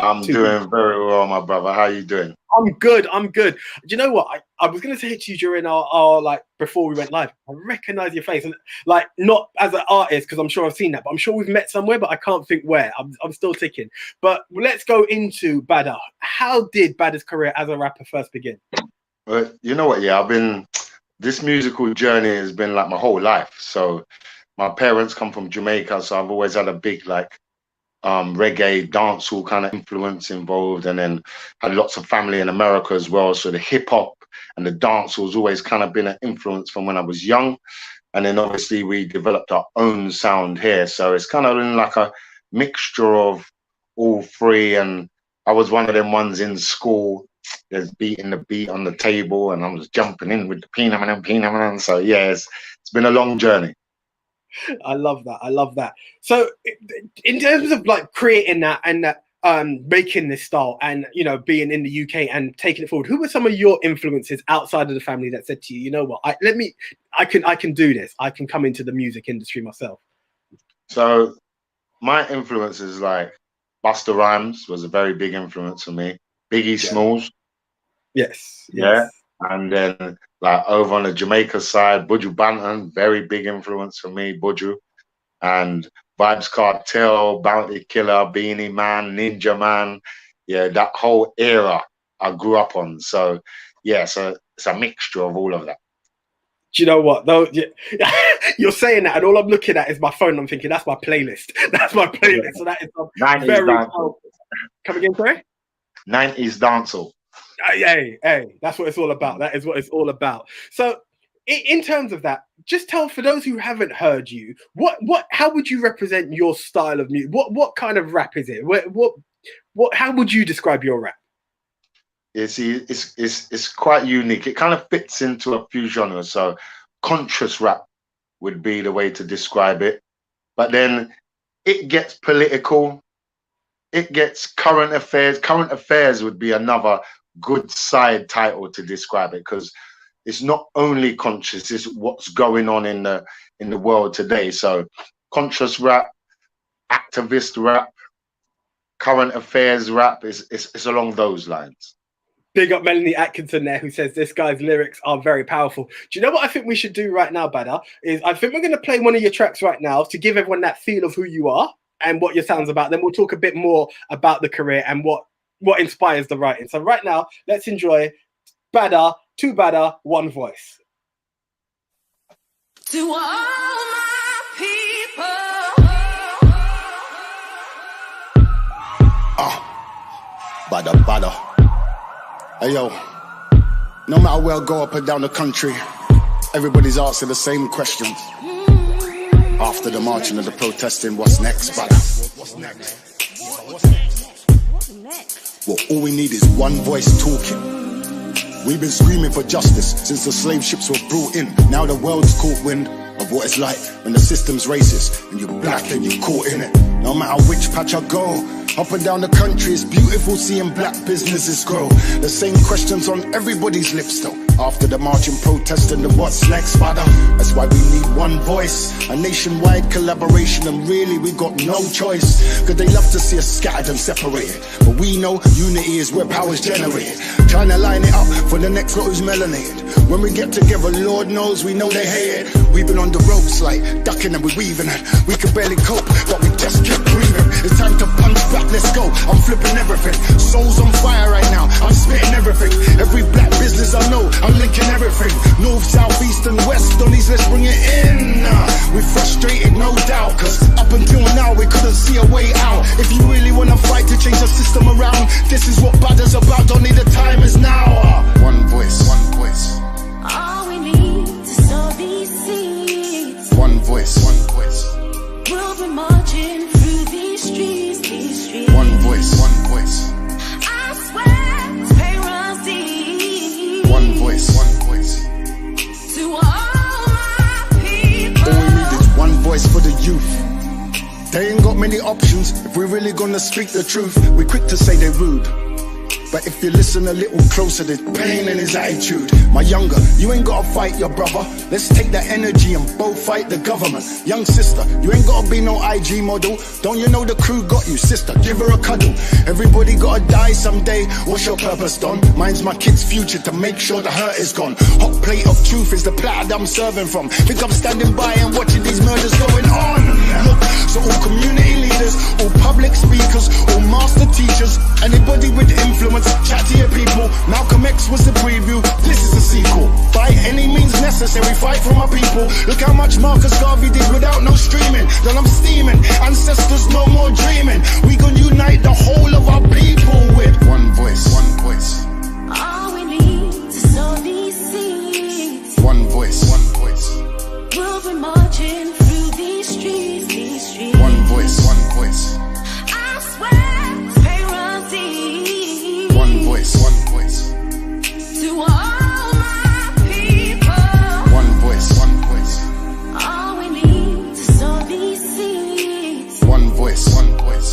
I'm doing very well, my brother. How are you doing? I'm good. Do you know what? I was going to say to you during our like before we went live, I recognize your face, and like not as an artist because I'm sure I've seen that, but I'm sure we've met somewhere, but I can't think where. I'm still ticking. But let's go into Bada. How did Bada's career as a rapper first begin? Well, you know what? Yeah, this musical journey has been like my whole life. So my parents come from Jamaica, so I've always had a big like reggae dancehall kind of influence involved, and then had lots of family in America as well, so the hip-hop and the dancehall's always kind of been an influence from when I was young. And then obviously we developed our own sound here, so it's kind of been like a mixture of all three. And I was one of them ones in school that's beating the beat on the table, and I was jumping in with the peanut. So yeah, it's been a long journey. I love that. So in terms of like creating that and that making this style and, you know, being in the UK and taking it forward, who were some of your influences outside of the family that said to you, you know what, I can do this, I can come into the music industry myself? So my influences, like Busta Rhymes was a very big influence for me, Biggie Smalls, yes. And then like over on the Jamaica side, Buju Banton, very big influence for me, Buju. And Vybz Kartel, Bounty Killer, Beanie Man, Ninja Man. Yeah, that whole era I grew up on. So yeah, so it's a mixture of all of that. Do you know what though? You're saying that, and all I'm looking at is my phone. I'm thinking that's my playlist. That's my playlist. Yeah. So that is very powerful. Come again, sorry? 90s dancehall. Hey, that's what it's all about. That is what it's all about. So in terms of that, just tell, for those who haven't heard you, how would you represent your style of music? What kind of rap is it? How would you describe your rap? It's quite unique. It kind of fits into a few genres. So conscious rap would be the way to describe it. But then it gets political. It gets current affairs. Current affairs would be another good side title to describe it, because it's not only conscious, it's what's going on in the world today. So conscious rap, activist rap, current affairs rap, it's along those lines. Big up Melanie Atkinson there, who says this guy's lyrics are very powerful. Do you know what I think we should do right now, Bada? Is I think we're going to play one of your tracks right now to give everyone that feel of who you are and what your sound's about. Then we'll talk a bit more about the career and what inspires the writing. So right now, let's enjoy Bada, 2Bada, One Voice. To all my people. Bada. Hey yo, no matter where I go up and down the country, everybody's asking the same questions. After the marching and the protesting, what's next, Bada? What's next? Well, all we need is one voice talking. We've been screaming for justice since the slave ships were brought in. Now the world's caught wind of what it's like when the system's racist and you're black and you're caught in it. No matter which patch I go, up and down the country, it's beautiful seeing black businesses grow. The same questions on everybody's lips though. After the march and protest and the what's next, father. That's why we need one voice, a nationwide collaboration, and really we got no choice. Cause they love to see us scattered and separated, but we know unity is where power's generated. Trying to line it up for the next lot who's melanated. When we get together, Lord knows we know they hate it. We've been on the ropes like ducking and we're weaving. We can barely cope, but we just keep breathing. It's time to punch back, let's go. I'm flipping everything. Soul's on fire right now, I'm spitting everything. Every black business I know, I'm linking everything. North, south, east and west, on these, let's bring it in. We're frustrated, no doubt, cause up until now we couldn't see a way out. If you really wanna fight to change the system around, this is what Badder's about, don't need the time is now. One voice, one voice. All we need to sow these seeds. One voice, one voice. We'll be marching through these streets, these streets. One voice, one voice. I swear it's Payron's deed. One voice, one voice. To all my people. All we need is one voice for the youth. They ain't got many options if we're really gonna speak the truth. We're quick to say they're rude, but if you listen a little closer, there's pain in his attitude. My younger, you ain't gotta fight your brother. Let's take that energy and both fight the government. Young sister, you ain't gotta be no IG model. Don't you know the crew got you, sister? Give her a cuddle. Everybody gotta die someday. What's your purpose, Don? Mine's my kid's future to make sure the hurt is gone. Hot plate of truth is the platter I'm serving from. Think I'm standing by and watching these murders going on. Look, so all community leaders, all public speakers, all master teachers, anybody with influence, chat to your people. Malcolm X was the preview, this is the sequel. By any means necessary, fight for my people. Look how much Marcus Garvey did without no streaming. Then I'm steaming, ancestors no more dreaming. We gonna unite the whole of our people with one voice, one voice. All we need to sow these seeds. One voice, one voice. We'll be marching through these streets, these streets. One voice, one voice. I swear it's Payron's deed. One voice, one voice. To all my people. One voice, one voice. All we need to sow these seeds. One voice, one voice.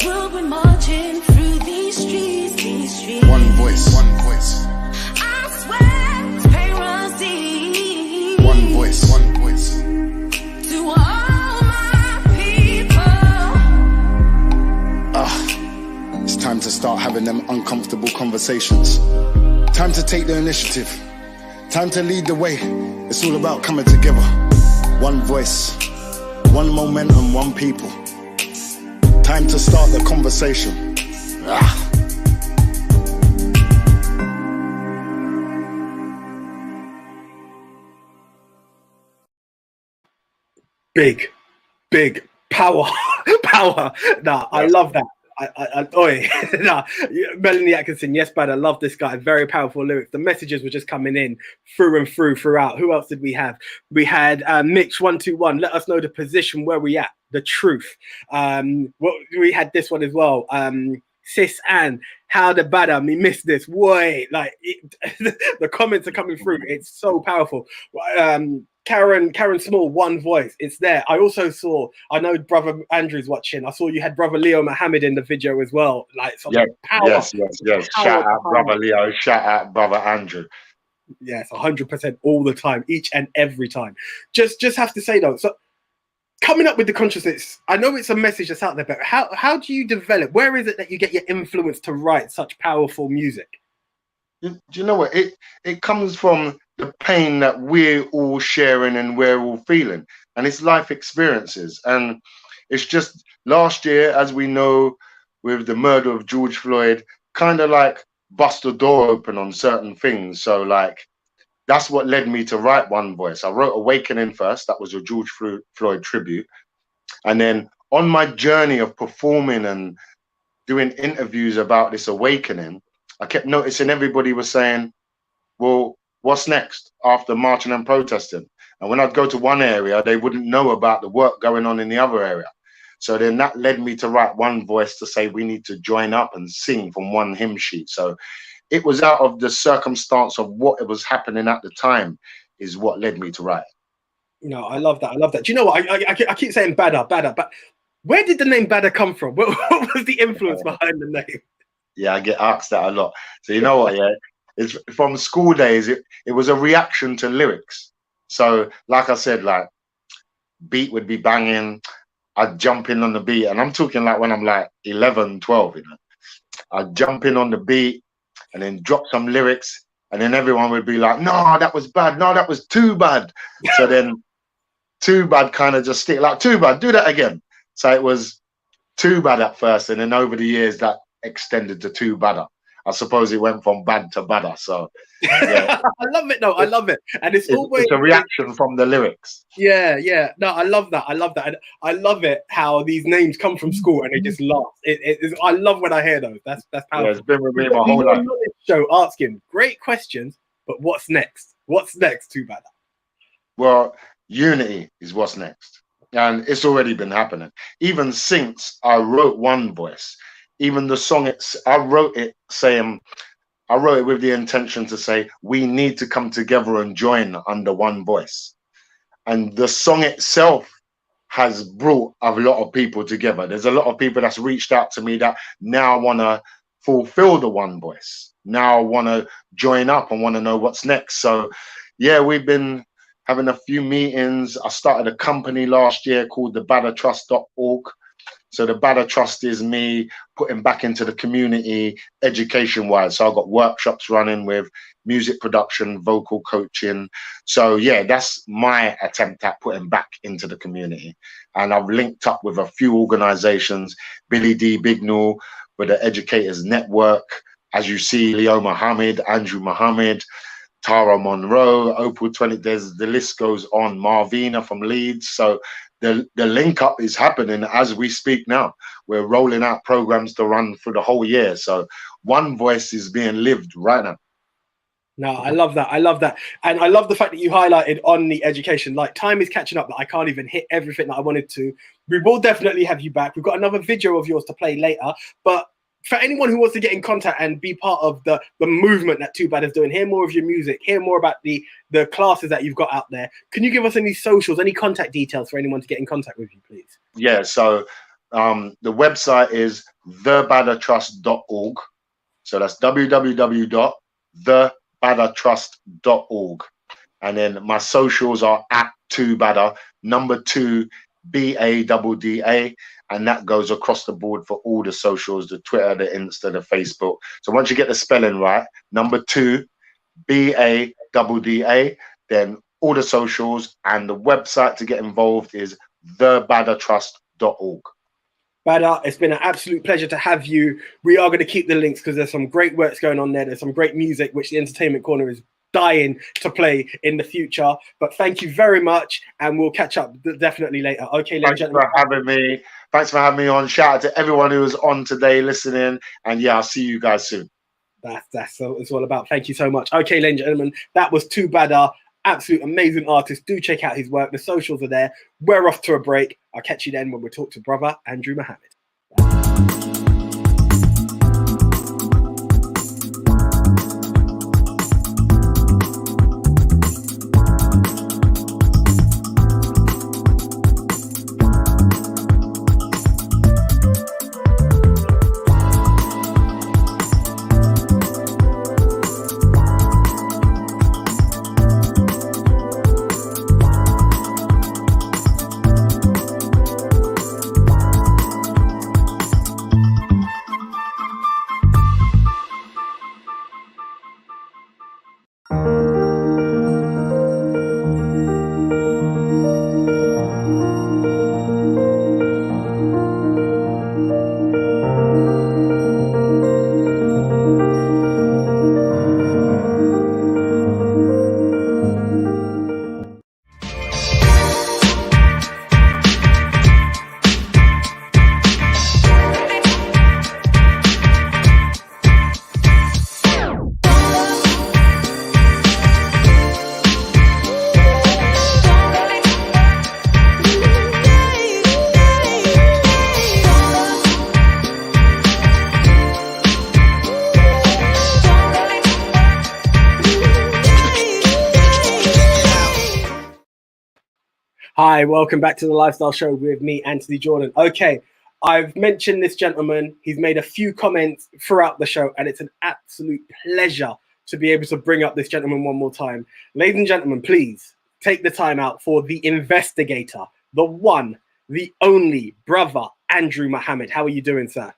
We'll be marching through these streets, these streets. One voice, one voice. I swear it's Payron's deed. One voice, one voice. To all my people. It's time to start having them uncomfortable conversations. Time to take the initiative. Time to lead the way. It's all about coming together. One voice, one momentum, one people. Time to start the conversation. Big power. Nah, I love that. Melanie Atkinson, yes, bad. I love this guy. Very powerful lyrics. The messages were just coming in through and throughout. Who else did we have? We had Mitch121. Let us know the position where we at. The truth. We had this one as well. Sis Ann, how the bada me missed this. Wait, like the comments are coming through. It's so powerful. Karen Small, one voice. It's there. I also saw, I know Brother Andrew's watching. I saw you had Brother Leo Muhammad in the video as well. Like power. Yes. Shout out Brother Leo. Shout out Brother Andrew. Yes, 100% all the time, each and every time. Just have to say though, so coming up with the consciousness, I know it's a message that's out there, but how do you develop? Where is it that you get your influence to write such powerful music? Do you know what? It comes from the pain that we're all sharing and we're all feeling. And it's life experiences. And it's just last year, as we know, with the murder of George Floyd, kind of like bust the door open on certain things. So like, that's what led me to write One Voice. I wrote Awakening first. That was a George Floyd tribute. And then on my journey of performing and doing interviews about this awakening, I kept noticing everybody was saying, well, what's next after marching and protesting? And when I'd go to one area, they wouldn't know about the work going on in the other area. So then that led me to write One Voice to say we need to join up and sing from one hymn sheet. So it was out of the circumstance of what was happening at the time is what led me to write. No, I love that. Do you know what? I keep saying Badder, but where did the name Badder come from? What was the influence behind the name? Yeah, I get asked that a lot. So you know what, yeah? It's from school days. It was a reaction to lyrics. So, like I said, like beat would be banging. I'd jump in on the beat, and I'm talking like when I'm like 11, 12, you know. I'd jump in on the beat and then drop some lyrics, and then everyone would be like, no, that was bad. No, that was too bad. So then too bad kind of just stick like too bad, do that again. So it was too bad at first, and then over the years that extended to too badder. I suppose it went from bad to badder. So yeah. I love it. No, I love it. And it's always a reaction from the lyrics. Yeah, yeah. No, I love that. I love that. And I love it how these names come from school and they just laugh. I love when I hear those. That's powerful. Yeah, it's been with me my whole life. Show asking great questions, but what's next? What's next, Too Badder? Well, unity is what's next. And it's already been happening. Even since I wrote One Voice, even the song, I wrote it with the intention to say, we need to come together and join under one voice. And the song itself has brought a lot of people together. There's a lot of people that's reached out to me that now want to fulfill the one voice, now want to join up and want to know what's next. So yeah, we've been having a few meetings. I started a company last year called the BadderTrust.org. So the Badder Trust is me putting back into the community education wise. So I've got workshops running with music production, vocal coaching. So yeah, that's my attempt at putting back into the community. And I've linked up with a few organizations, Billy D. Bignell with the Educators Network. As you see, Leo Muhammad, Andrew Muhammad, Tara Monroe, Opal 20, the list goes on, Marvina from Leeds. So the link up is happening as we speak now. We're rolling out programs to run for the whole year. So one voice is being lived right now. No, I love that. I love that. And I love the fact that you highlighted on the education, like time is catching up that I can't even hit everything that I wanted to. We will definitely have you back. We've got another video of yours to play later, but for anyone who wants to get in contact and be part of the movement that Too Bad is doing, hear more of your music, hear more about the classes that you've got out there, can you give us any socials, any contact details for anyone to get in contact with you, please? Yeah, so the website is thebaddertrust.org. So that's www.thebaddertrust.org. And then my socials are @2badder, number 2 BADDA, and that goes across the board for all the socials, the Twitter, the Insta, the Facebook. So once you get the spelling right, number 2 BADDA, then all the socials, and the website to get involved is thebaddertrust.org. Badder, it's been an absolute pleasure to have you. We are going to keep the links because there's some great works going on there. There's some great music, which the Entertainment Corner is dying to play in the future. But thank you very much, and we'll catch up definitely later. Okay, ladies and gentlemen. Thanks for having me. Thanks for having me on. Shout out to everyone who was on today listening. And yeah, I'll see you guys soon. That's what it's all about. Thank you so much. Okay, ladies and gentlemen, that was Too Badder. Absolute amazing artist. Do check out his work. The socials are there. We're off to a break. I'll catch you then when we talk to brother Andrew Muhammad. Hi, welcome back to the Lifestyle Show with me, Anthony Jordan. Okay, I've mentioned this gentleman. He's made a few comments throughout the show, and it's an absolute pleasure to be able to bring up this gentleman one more time. Ladies and gentlemen, please take the time out for the investigator, the one, the only brother, Andrew Muhammad. How are you doing, sir?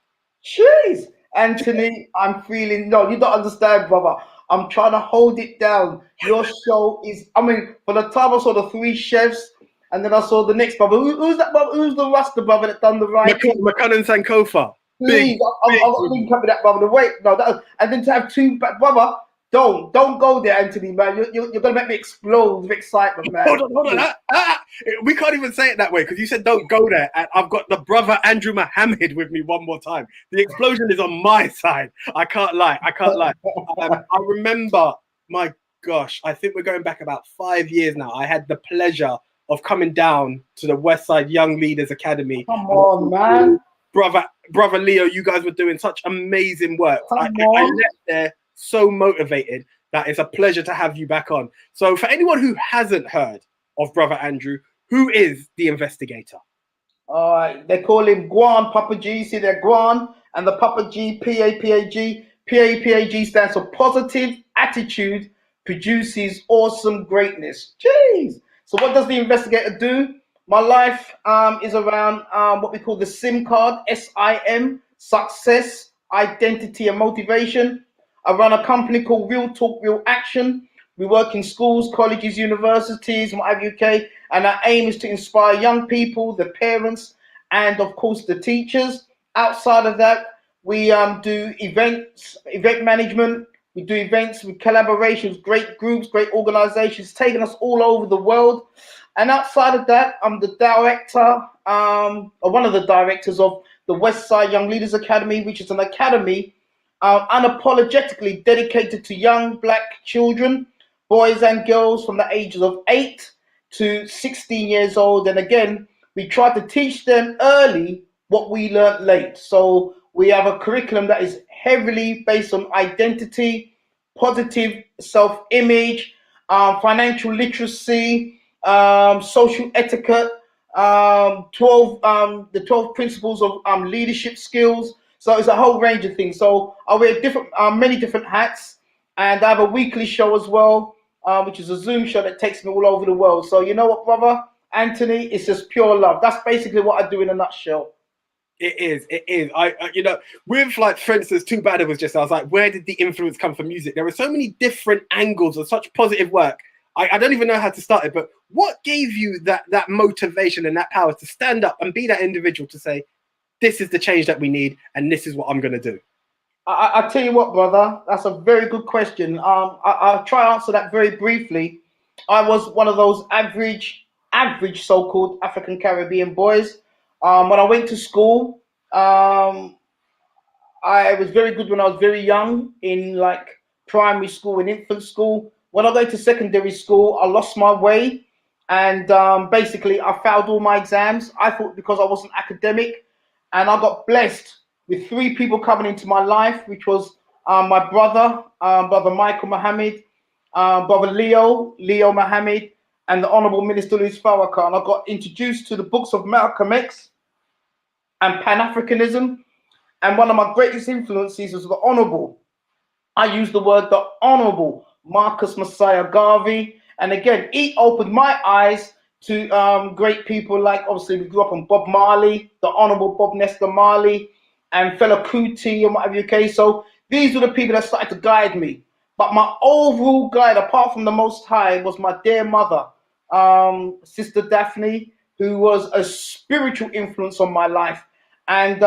Jeez, Anthony, I'm feeling, no, you don't understand, brother. I'm trying to hold it down. Your show is, I mean, for the time I saw the three chefs, and then I saw the next brother. Who's that brother? Who's the Rasta brother that done the right thing? McCunnan Sankofa. Please, I'm not thinking of that brother. Wait, no, and then to have two, brother, don't go there, Anthony, man. You're gonna make me explode with excitement, man. Hold on. We can't even say it that way because you said don't go there. And I've got the brother Andrew Muhammad with me one more time. The explosion is on my side. I can't lie. I remember, my gosh, I think we're going back about 5 years now. I had the pleasure of coming down to the Westside Young Leaders Academy. Come on, man. Brother Leo, you guys were doing such amazing work. I left there so motivated that it's a pleasure to have you back on. So for anyone who hasn't heard of Brother Andrew, who is the investigator? They call him Guan Papa G. See, they're Guan and the Papa G, P-A-P-A-G. P-A-P-A-G stands for positive attitude produces awesome greatness. Jeez. So what does the investigator do? My life is around what we call the SIM card, S-I-M, success, identity, and motivation. I run a company called Real Talk, Real Action. We work in schools, colleges, universities, and what have you, okay? And our aim is to inspire young people, the parents, and of course the teachers. Outside of that, we do events, event management. We do events with collaborations, great groups, great organizations, taking us all over the world. And outside of that, I'm the director, or one of the directors of the Westside Young Leaders Academy, which is an academy unapologetically dedicated to young black children, boys and girls from the ages of 8 to 16 years old. And again, we try to teach them early what we learned late. So we have a curriculum that is heavily based on identity, positive self-image, financial literacy, social etiquette, the 12 principles of leadership skills. So it's a whole range of things. So I wear many different hats, and I have a weekly show as well, which is a Zoom show that takes me all over the world. So you know what, brother Anthony, it's just pure love. That's basically what I do in a nutshell. It is. I you know, with, like, for instance, Too Bad It Was Just, I was like, where did the influence come from music? There were so many different angles of such positive work. I don't even know how to start it, but what gave you that motivation and that power to stand up and be that individual to say, this is the change that we need, and this is what I'm going to do? I tell you what, brother, that's a very good question. I'll try to answer that very briefly. I was one of those average so-called African Caribbean boys. When I went to school, I was very good when I was very young in like primary school and infant school. When I got to secondary school, I lost my way, and basically I failed all my exams. I thought because I wasn't academic, and I got blessed with 3 people coming into my life, which was my brother, Brother Michael Muhammad, Brother Leo Muhammad, and the Honorable Minister Louis Farrakhan. I got introduced to the books of Malcolm X and Pan-Africanism, and one of my greatest influences was the Honorable. I use the word the Honorable Marcus Messiah Garvey, and again, he opened my eyes to great people like, obviously, we grew up on Bob Marley, the Honorable Bob Nestor Marley, and Fela Kuti and whatever. Okay, so these were the people that started to guide me. But my overall guide, apart from the Most High, was my dear mother, Sister Daphne, who was a spiritual influence on my life. And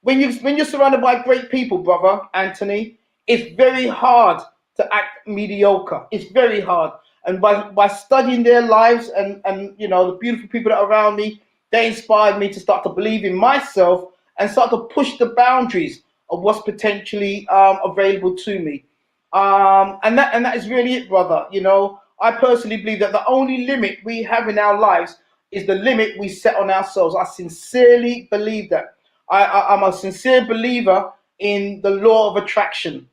when you're surrounded by great people, brother Anthony, it's very hard to act mediocre. It's very hard. And by studying their lives and you know, the beautiful people that are around me, they inspired me to start to believe in myself and start to push the boundaries of what's potentially available to me. And that is really it, brother. You know, I personally believe that the only limit we have in our lives is the limit we set on ourselves. I sincerely believe that. I'm a sincere believer in the law of attraction,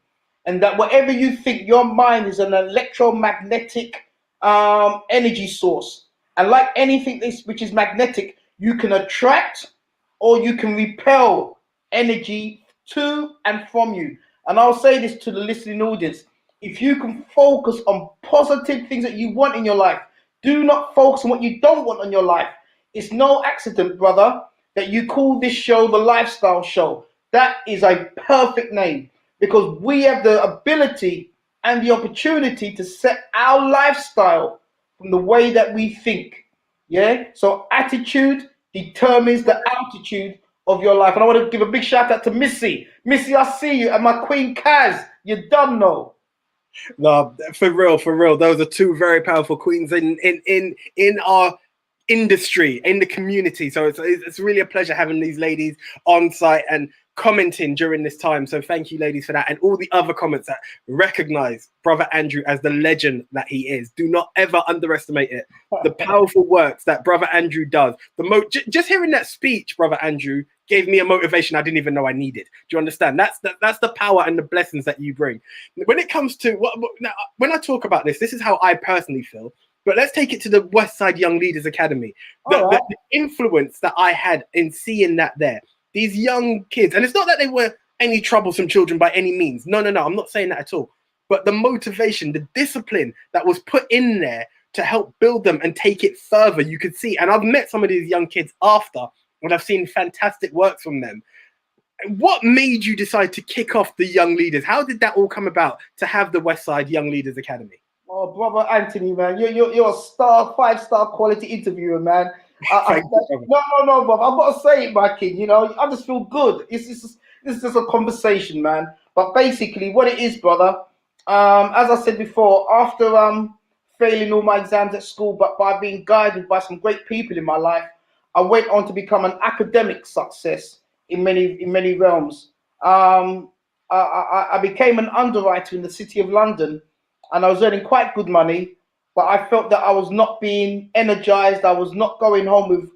and that whatever you think, your mind is an electromagnetic energy source. And like anything which is magnetic, you can attract or you can repel energy to and from you. And I'll say this to the listening audience. if you can focus on positive things that you want in your life, do not focus on what you don't want in your life. It's no accident, brother, that you call this show the Lifestyle Show. That is a perfect name because we have the ability and the opportunity to set our lifestyle from the way that we think. Yeah? So attitude determines the altitude of your life. And I want to give a big shout out to Missy. Missy, I see you. And my Queen Kaz, you done know. No, for real. Those are two very powerful queens in our industry, in the community. So it's really a pleasure having these ladies on site and commenting during this time. So thank you, ladies, for that, and all the other comments that recognize Brother Andrew as the legend that he is. Do not ever underestimate it. The powerful works that Brother Andrew does. Just hearing that speech, Brother Andrew, gave me a motivation I didn't even know I needed. Do you understand? That's the power and the blessings that you bring. When it comes to when I talk about this is how I personally feel. But let's take it to the West Side Young Leaders Academy. The influence that I had in seeing that there. These young kids, and it's not that they were any troublesome children by any means. No, I'm not saying that at all. But the motivation, the discipline that was put in there to help build them and take it further, you could see. And I've met some of these young kids after, and I've seen fantastic works from them. What made you decide to kick off the Young Leaders? How did that all come about to have the West Side Young Leaders Academy? Oh, Brother Anthony, man, you're a star, 5-star quality interviewer, man. No, Bob. I've got to say it, my king. You know, I just feel good. This is just a conversation, man. But basically, what it is, brother, as I said before, after failing all my exams at school, but by being guided by some great people in my life, I went on to become an academic success in many realms. I became an underwriter in the City of London, and I was earning quite good money. But I felt that I was not being energized. I was not going home with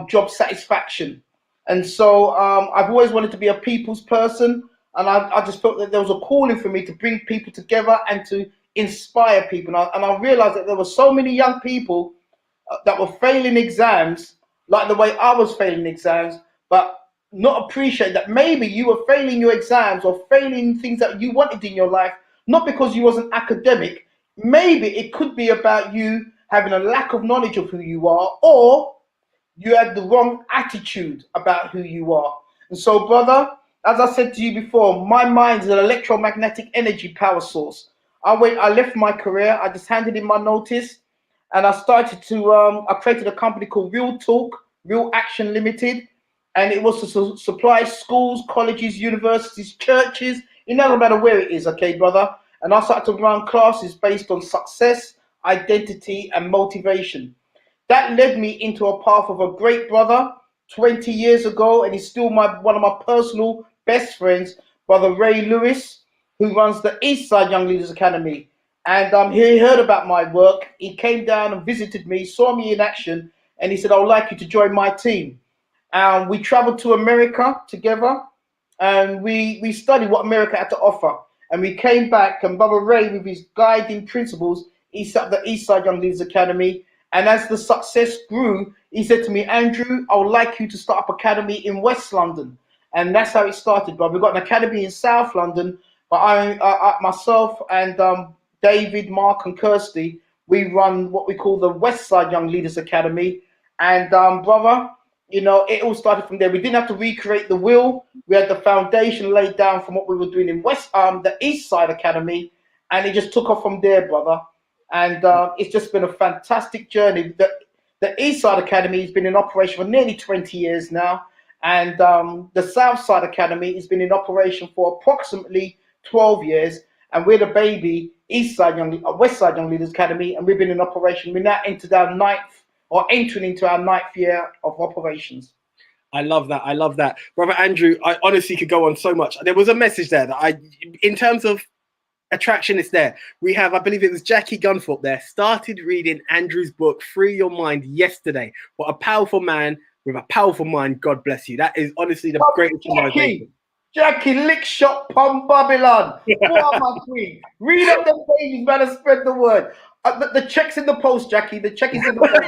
job satisfaction. And so I've always wanted to be a people's person. And I just felt that there was a calling for me to bring people together and to inspire people. And I realized that there were so many young people that were failing exams, like the way I was failing exams, but not appreciate that maybe you were failing your exams or failing things that you wanted in your life, not because you wasn't academic. Maybe it could be about you having a lack of knowledge of who you are, or you had the wrong attitude about who you are. And so, brother, as I said to you before, my mind is an electromagnetic energy power source. I left my career, I just handed in my notice, and I started to, I created a company called Real Talk, Real Action Limited, and it was to supply schools, colleges, universities, churches, it doesn't matter where it is, okay, brother? And I started to run classes based on success, identity, and motivation. That led me into a path of a great brother 20 years ago, and he's still one of my personal best friends, Brother Ray Lewis, who runs the East Side Young Leaders Academy. And he heard about my work. He came down and visited me, saw me in action, and he said, I would like you to join my team. And we traveled to America together, and we studied what America had to offer. And we came back, and Brother Ray, with his guiding principles, he set up the East Side Young Leaders Academy. And as the success grew, he said to me, Andrew, I would like you to start up academy in West London. And that's how it started, brother. We've got an academy in South London, but I myself and David, Mark, and Kirsty, we run what we call the West Side Young Leaders Academy. And brother, you know, it all started from there. We didn't have to recreate the wheel. We had the foundation laid down from what we were doing in the East Side Academy, and it just took off from there, brother. And it's just been a fantastic journey. The East Side Academy has been in operation for nearly 20 years now, and the South Side Academy has been in operation for approximately 12 years. And we're the baby West Side Young Leaders Academy, and we've been in operation. We're now entering into our ninth year of operations. I love that. Brother Andrew, I honestly could go on so much. There was a message there that in terms of attraction, it's there. We have, I believe it was Jackie Gunthorpe there, started reading Andrew's book, Free Your Mind, yesterday. What a powerful man with a powerful mind. God bless you. That is honestly the greatest thing. Jackie Lickshot Pum Babylon. What am I queen? Read up the pages, man, and spread the word. The check's in the post, Jackie. The check is in the post.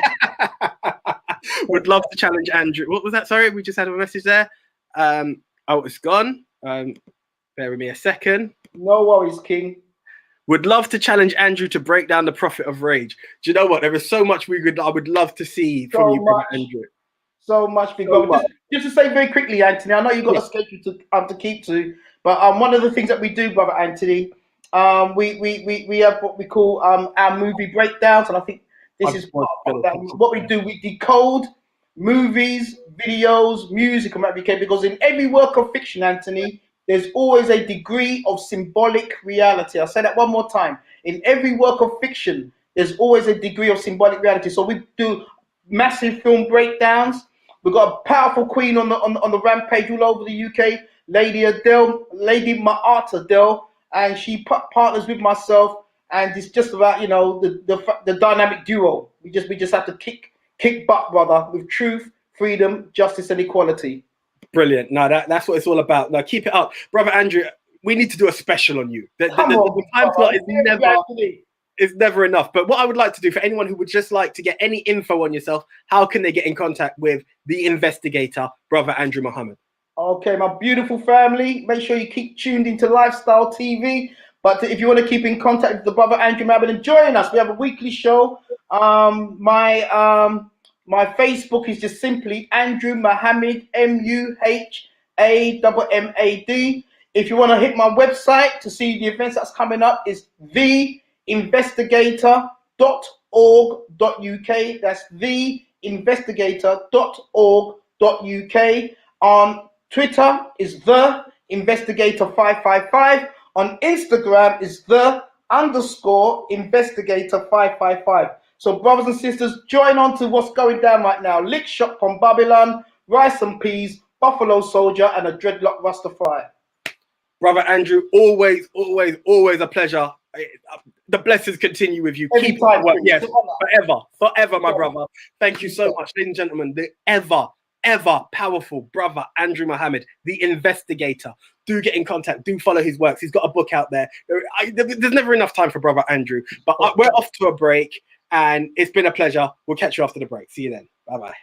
Would love to challenge Andrew. What was that? Sorry, we just had a message there. Oh, it's gone. Bear with me a second. No worries, King. Would love to challenge Andrew to break down the profit of rage. Do you know what? There is so much I would love to see from you, brother Andrew. So much, big brother. Just to say very quickly, Anthony, I know you've got a schedule to keep to, but one of the things that we do, brother Anthony, we have what we call our movie breakdowns, and I think this is part of that. What we do, we decode movies, videos, music, and what because in every work of fiction, Anthony, there's always a degree of symbolic reality. I'll say that one more time. In every work of fiction, there's always a degree of symbolic reality. So we do massive film breakdowns. We've got a powerful queen on the rampage all over the UK, Lady Maata Adele, and she partners with myself, and it's just about the dynamic duo. We just have to kick butt, brother, with truth, freedom, justice, and equality. Brilliant. No, that's what it's all about. Now keep it up, brother Andrew. We need to do a special on you. The time slot is never enough. But what I would like to do for anyone who would just like to get any info on yourself, how can they get in contact with the investigator, brother Andrew Muhammad? Okay, my beautiful family, make sure you keep tuned into Lifestyle TV. But if you want to keep in contact with the brother Andrew Muhammad and join us, we have a weekly show. My Facebook is just simply Andrew Muhammad, MUHAMMAD. If you want to hit my website to see the events that's coming up, is theinvestigator.org.uk. That's theinvestigator.org.uk. On Twitter is The Investigator 555. On Instagram is _investigator 555. So brothers and sisters, join on to what's going down right now. Lick Shot from Babylon, Rice and Peas, Buffalo Soldier, and a Dreadlock Rastafari. Brother Andrew, always a pleasure. The blessings continue with you. Keep up work. Yes, forever, my brother. Thank you so much, ladies and gentlemen. The ever powerful brother Andrew Muhammad, the investigator. Do get in contact. Do follow his works. He's got a book out there. There's never enough time for brother Andrew. But we're off to a break, and it's been a pleasure. We'll catch you after the break. See you then. Bye-bye.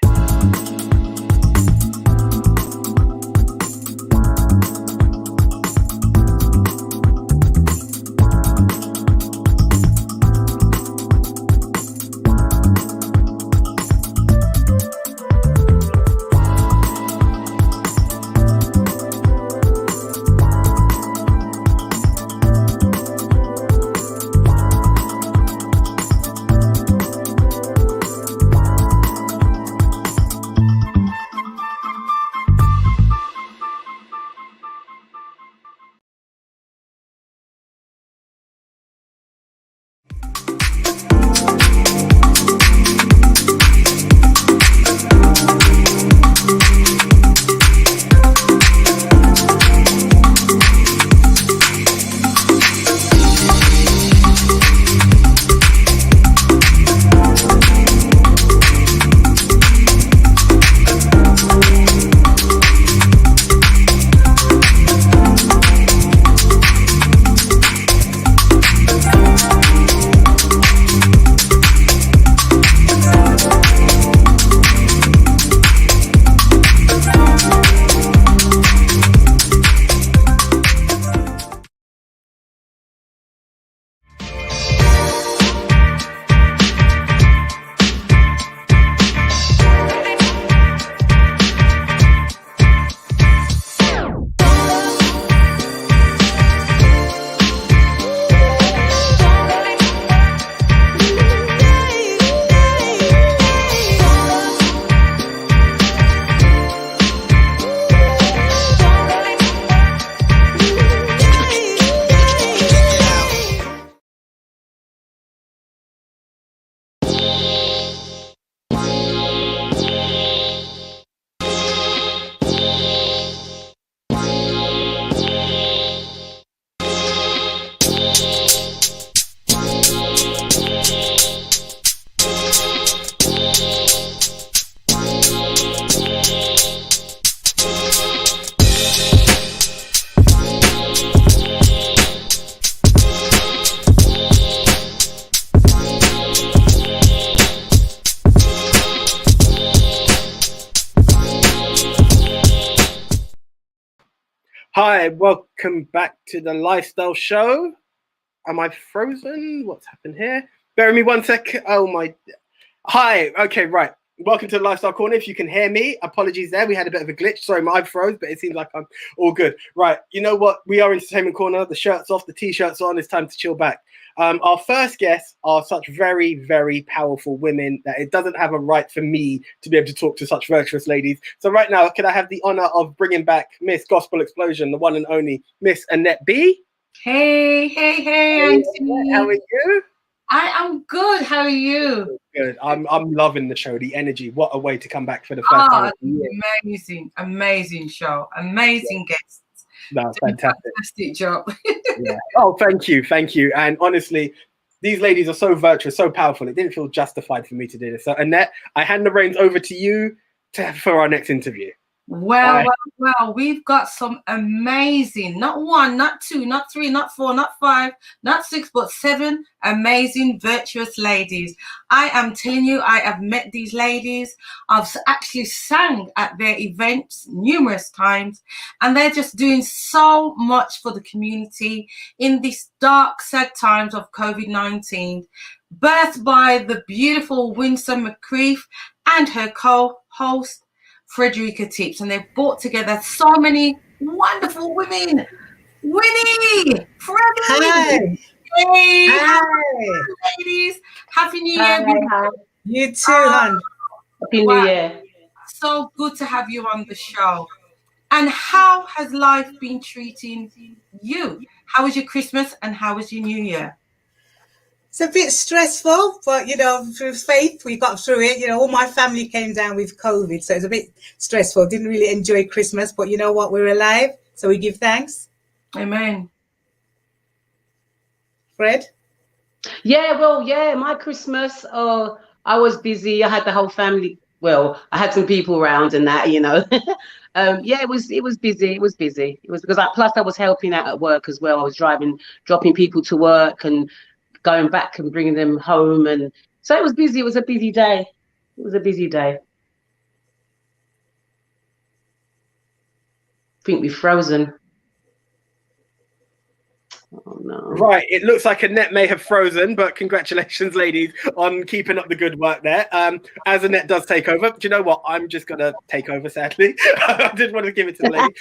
Hi, welcome back to the Lifestyle Show. Am I frozen? What's happened here? Bear with me 1 sec. Oh my. Hi. Okay, right. Welcome to the Lifestyle Corner. If you can hear me, apologies there. We had a bit of a glitch. Sorry, I froze, but it seems like I'm all good. Right. You know what? We are Entertainment Corner. The shirt's off, the t-shirt's on. It's time to chill back. Our first guests are such very, very powerful women that it doesn't have a right for me to be able to talk to such virtuous ladies. So right now, can I have the honor of bringing back Miss Gospel Explosion, the one and only Miss Annette B? Hey, Anthony. How are you? I am good. How are you? Good. I'm loving the show, the energy. What a way to come back for the first time. Amazing show. Amazing guests. No, fantastic. Fantastic job. Yeah. Oh, thank you. And honestly, these ladies are so virtuous, so powerful. It didn't feel justified for me to do this. So Annette, I hand the reins over to you for our next interview. Well, we've got some amazing, not one, not two, not three, not four, not five, not six, but 7 amazing virtuous ladies. I am telling you, I have met these ladies. I've actually sang at their events numerous times, and they're just doing so much for the community in these dark, sad times of COVID-19. Birthed by the beautiful Winsome McCreef and her co-host, Frederica Tips, and they've brought together so many wonderful women. Winnie, Freddie, hey, hi, ladies, Happy New Year. Hi. You too, hon. Happy New Year. So good to have you on the show. And how has life been treating you? How was your Christmas and how was your New Year? It's a bit stressful, but, through faith, we got through it. All my family came down with COVID, so it's a bit stressful. Didn't really enjoy Christmas, but you know what? We're alive, so we give thanks. Amen. Fred? Yeah, my Christmas, I was busy. I had the whole family. Well, I had some people around and that, it was busy. It was because plus I was helping out at work as well. I was dropping people to work and going back and bringing them home, and so it was busy. It was a busy day. I think we've frozen. Oh no. Right, it looks like Annette may have frozen, but congratulations, ladies, on keeping up the good work there. As Annette does take over, do you know what? I'm just gonna take over, sadly. I didn't want to give it to the lady.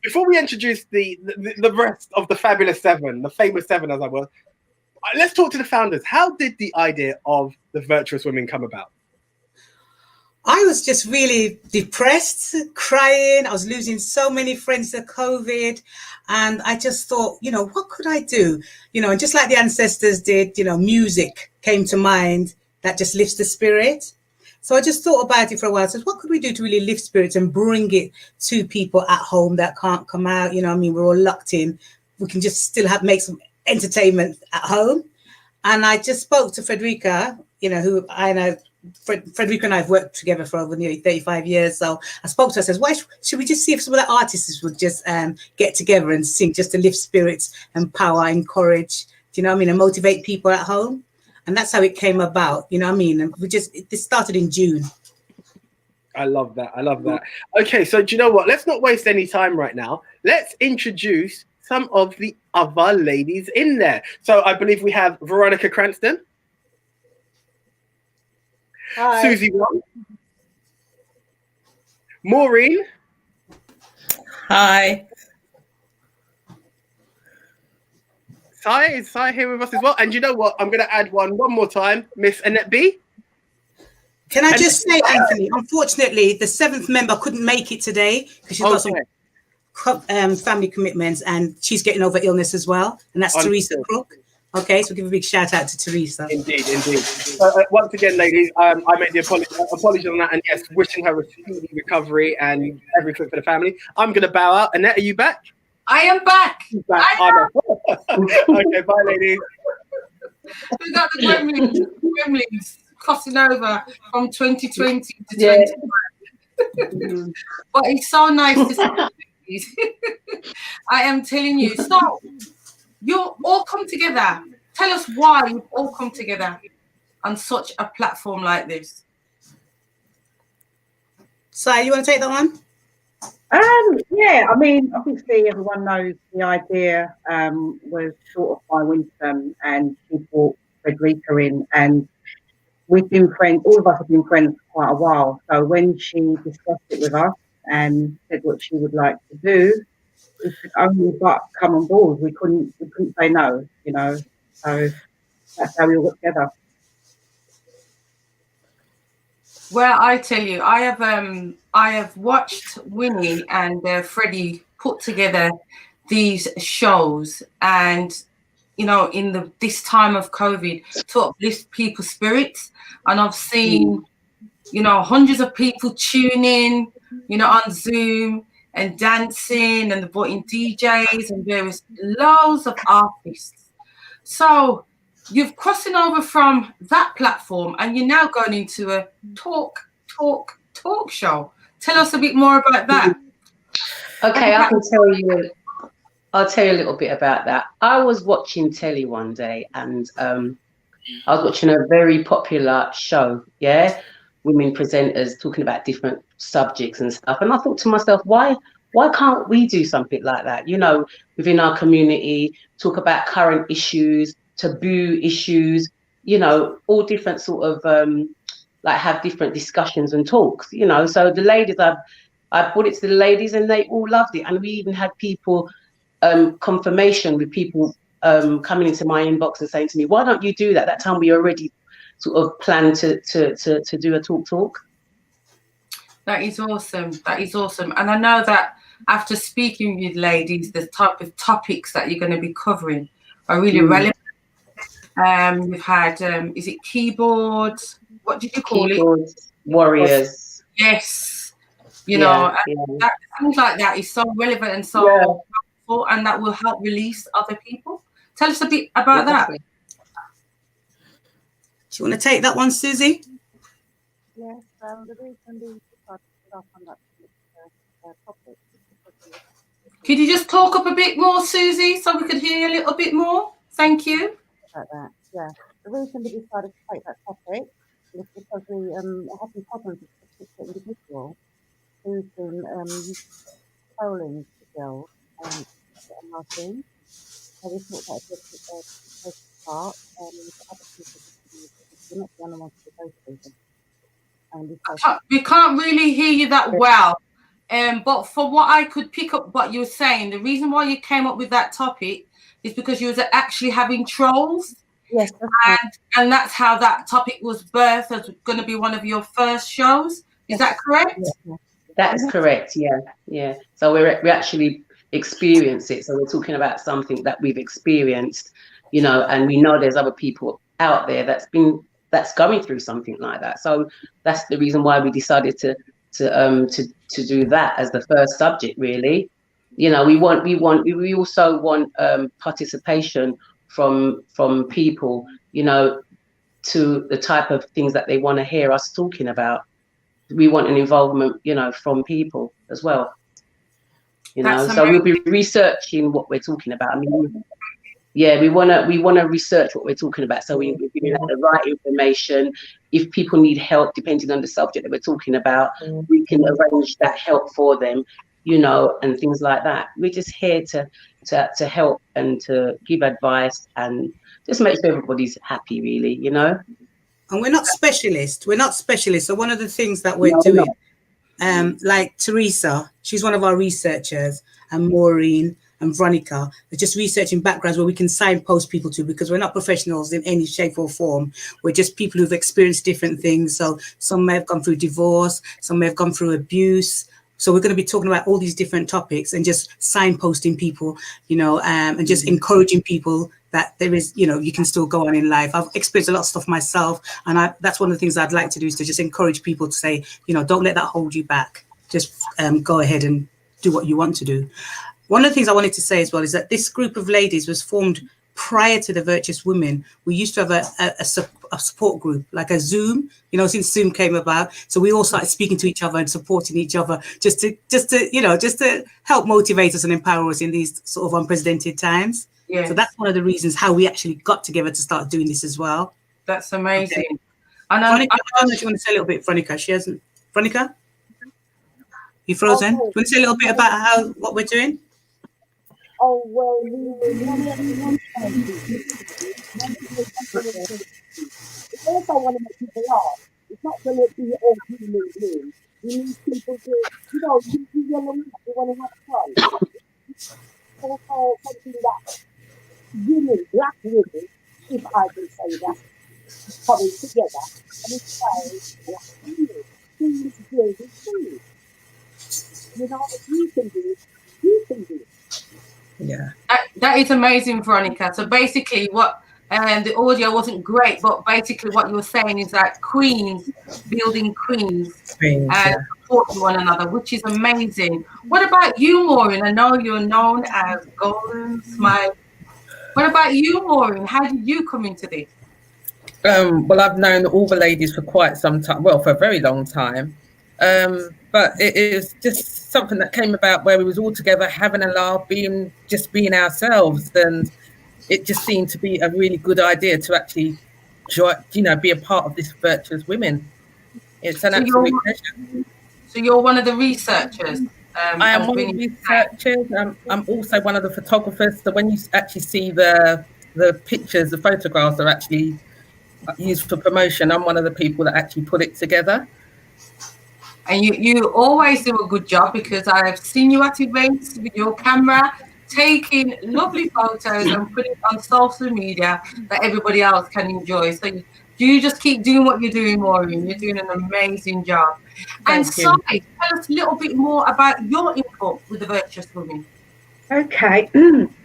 Before we introduce the rest of the fabulous 7, the famous 7 as I was, let's talk to the founders. How did the idea of the Virtuous Women come about? I was just really depressed, crying. I was losing so many friends to COVID. And I just thought, what could I do? And just like the ancestors did, music came to mind that just lifts the spirit. So I just thought about it for a while. I said, what could we do to really lift spirits and bring it to people at home that can't come out? We're all locked in. We can just still make some entertainment at home. And I just spoke to Frederica, who I know, Frederica and I have worked together for over nearly 35 years. So I spoke to her, I said, why should we just see if some of the artists would just get together and sing just to lift spirits, empower, encourage, and motivate people at home. And that's how it came about, And this started in June. I love that. Okay, so do you know what? Let's not waste any time right now. Let's introduce some of the other ladies in there. So I believe we have Veronica Cranston. Hi. Susie Wong. Maureen. Hi. Is Sai here with us as well? And you know what? I'm going to add one more time. Miss Annette B. Can I just say, Anthony, unfortunately, the 7th member couldn't make it today because she's got some family commitments and she's getting over illness as well. And that's Teresa Crook. Okay, so give a big shout out to Teresa. Indeed. Once again, ladies, I make the apology on that. And yes, wishing her a speedy recovery and everything for the family. I'm going to bow out. Annette, are you back? I am back. Okay, bye, ladies. We got the gremlins crossing over from 2020 to 2021. But it's so nice to see you. I am telling you. So you all come together. Tell us why you've all come together on such a platform like this. Si, you want to take that one? Yeah, I mean, obviously everyone knows the idea was sort of by Winston, and she brought Frederica in, and we've been friends, all of us have been friends for quite a while. So when she discussed it with us and said what she would like to do, we could only but come on board. We couldn't say no, you know. So that's how we all got together. Well, I tell you, I have watched Winnie and Freddie put together these shows, and you know, in this time of COVID, to uplift people's spirits. And I've seen, you know, hundreds of people tune in, you know, on Zoom and dancing and voting DJs and various loads of artists. So you've crossing over from that platform and you're now going into a talk show. Tell us a bit more about that. Okay, I'll tell you a little bit about that. I was watching telly one day, and I was watching a very popular show, women presenters talking about different subjects and stuff. And I thought to myself, why can't we do something like that? You know, within our community, talk about current issues, taboo issues, you know, all different sort of like have different discussions and talks, you know. So the ladies, I brought it to the ladies and they all loved it. And we even had people, confirmation with people coming into my inbox and saying to me, why don't you do that? That time we already sort of planned to do a talk. That is awesome. That is awesome. And I know that after speaking with ladies, the type of topics that you're going to be covering are really relevant. We've had, is it keyboards? What did you call it? Warriors. Yes. You know, that, things like that is so relevant and so helpful, and that will help release other people. Tell us a bit about that. Do you want to take that one, Susie? Yes, the reason we started off on that topic. Could you just talk up a bit more, Susie, so we could hear you a little bit more? Thank you. About that, yeah. The reason we decided to take that topic was because we have some problems with a particular individual who's been trolling the girls on our team. So we thought that would be a good part, for other people we're not the only ones to go through them. We can't really hear you that well. But for what I could pick up what you were saying, the reason why you came up with that topic is because you was actually having trolls. Yes. And that's how that topic was birthed as going to be one of your first shows. Is that correct? Yes. That is correct. Yeah. So we actually experience it. So we're talking about something that we've experienced, you know, and we know there's other people out there that's going through something like that. So that's the reason why we decided to do that as the first subject, really. You know, we also want participation from people, you know, to the type of things that they want to hear us talking about. We want an involvement, you know, from people as well. You know, so we'll be researching what we're talking about. I mean, we wanna research what we're talking about, so we're giving out the right information. If people need help, depending on the subject that we're talking about, we can arrange that help for them, you know, and things like that. We're just here to help and to give advice and just make sure everybody's happy, really, you know. And we're not specialists. So one of the things that we're doing, like Teresa, she's one of our researchers, and Maureen and Veronica, they're just researching backgrounds where we can signpost people to, because we're not professionals in any shape or form. We're just people who've experienced different things. So some may have gone through divorce, some may have gone through abuse. So we're going to be talking about all these different topics and just signposting people, you know, and just encouraging people that there is, you know, you can still go on in life. I've experienced a lot of stuff myself, and that's one of the things I'd like to do, is to just encourage people to say, you know, don't let that hold you back. Just go ahead and do what you want to do. One of the things I wanted to say as well is that this group of ladies was formed prior to the Virtuous Women. We used to have a support group, like a Zoom, you know, since Zoom came about. So we all started speaking to each other and supporting each other just to help motivate us and empower us in these sort of unprecedented times. Yeah. So that's one of the reasons how we actually got together to start doing this as well. That's amazing. Okay. And Veronica, I don't know if you want to say a little bit, Veronica. She hasn't. Veronica? You frozen? Do you want to say a little bit about what we're doing? Oh, well, first I want to make people laugh. It's not going to be all doom and gloom. We need people to, you know, you want to have fun. Also something that women, black women, if I can say that, coming together and inspiring black women. Things building food. You know, if you can do it, you can do it. Yeah. That is amazing, Veronica. So basically what the audio wasn't great, but basically what you were saying is that queens building queens and supporting one another, which is amazing. What about you, Maureen? I know you're known as Golden Smile. What about you, Maureen? How did you come into this? Well, I've known all the ladies for quite some time, well, for a very long time. But it is just something that came about where we was all together having a laugh, being ourselves, and it just seemed to be a really good idea to actually, be a part of this Virtuous Women. It's an absolute pleasure. So you're one of the researchers. I am one of the researchers. I'm also one of the photographers. So when you actually see the pictures, the photographs are actually used for promotion. I'm one of the people that actually put it together. And you always do a good job, because I've seen you at events with your camera, taking lovely photos and putting it on social media that everybody else can enjoy. So you just keep doing what you're doing, Maureen. You're doing an amazing job. And so, tell us a little bit more about your input with the Virtuous Women. Okay.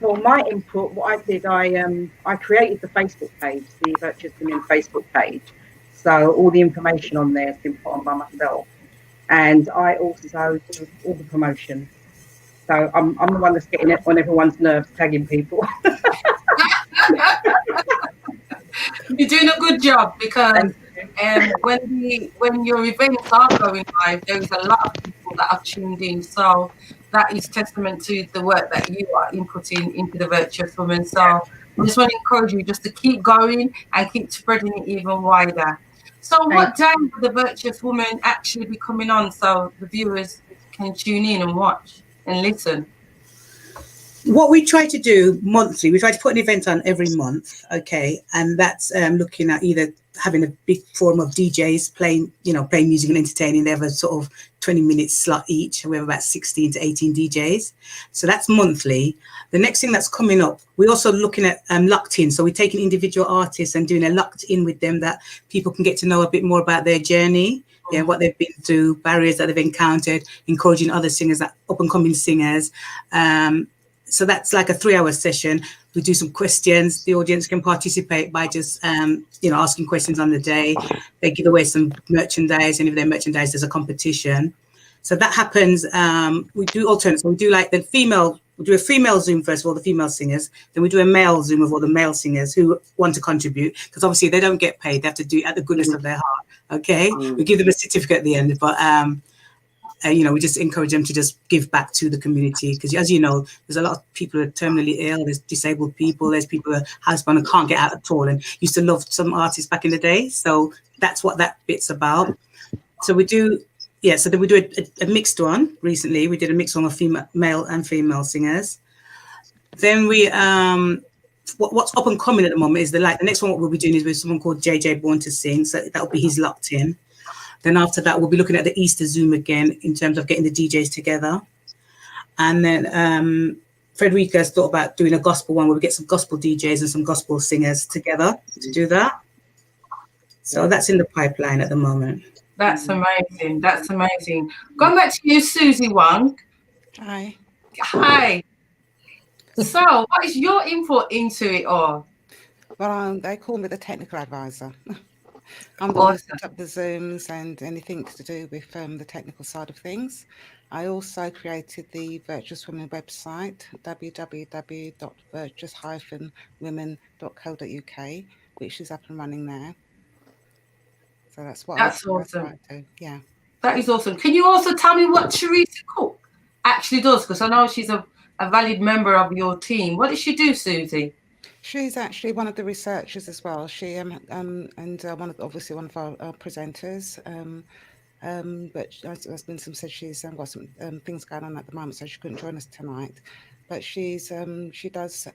Well, my input, what I did, I created the Facebook page, the Virtuous Women Facebook page. So all the information on there has been put on by myself. And I also do all the promotion. So I'm the one that's getting it on everyone's nerves, tagging people. You're doing a good job, because when your events are going live, there is a lot of people that are tuned in. So that is testament to the work that you are inputting into the Virtuous Women. So I just want to encourage you just to keep going and keep spreading it even wider. So what day will the Virtuous Woman actually be coming on, so the viewers can tune in and watch and listen? What we try to do monthly, we try to put an event on every month, okay, and that's looking at either having a big forum of DJs playing music and entertaining. They have a sort of 20-minute slot each. We have about 16 to 18 DJs. So that's monthly. The next thing that's coming up, we're also looking at locked in. So we're taking individual artists and doing a locked in with them, that people can get to know a bit more about their journey, what they've been through, barriers that they've encountered, encouraging other singers, up and coming singers. So that's like a 3-hour session. We do some questions. The audience can participate by just, asking questions on the day. They give away some merchandise, and if their merchandise, there's a competition. So that happens. We do alternates. So we do like we do a female Zoom first of all, the female singers. Then we do a male Zoom of all the male singers who want to contribute, because obviously they don't get paid. They have to do it at the goodness of their heart. Okay, we give them a certificate at the end, but we just encourage them to just give back to the community, because as you know, there's a lot of people who are terminally ill, there's disabled people, there's people who are housebound and can't get out at all, and used to love some artists back in the day. So that's what that bit's about. So we do, so then we do a mixed one. Recently we did a mixed one of male and female singers. Then we what's up and coming at the moment is the next one. What we'll be doing is with someone called JJ Born to Sing, so that'll be his locked in. Then after that, we'll be looking at the Easter Zoom again in terms of getting the DJs together. And then Frederica has thought about doing a gospel one where we get some gospel DJs and some gospel singers together to do that. So that's in the pipeline at the moment. That's amazing. That's amazing. Going back to you, Susie Wong. Hi. Hi. So what is your input into it all? Well, they call me the technical advisor. I'm the one who set up the Zooms and anything to do with the technical side of things. I also created the Virtuous Women website, www.virtuous-women.co.uk, which is up and running now. So that's what That's awesome. Yeah. That is awesome. Can you also tell me what Teresa Cook actually does? Because I know she's a valid member of your team. What does she do, Susie? She's actually one of the researchers as well. She and one of our presenters. But as Winston said, she's got some things going on at the moment, so she couldn't join us tonight. But she does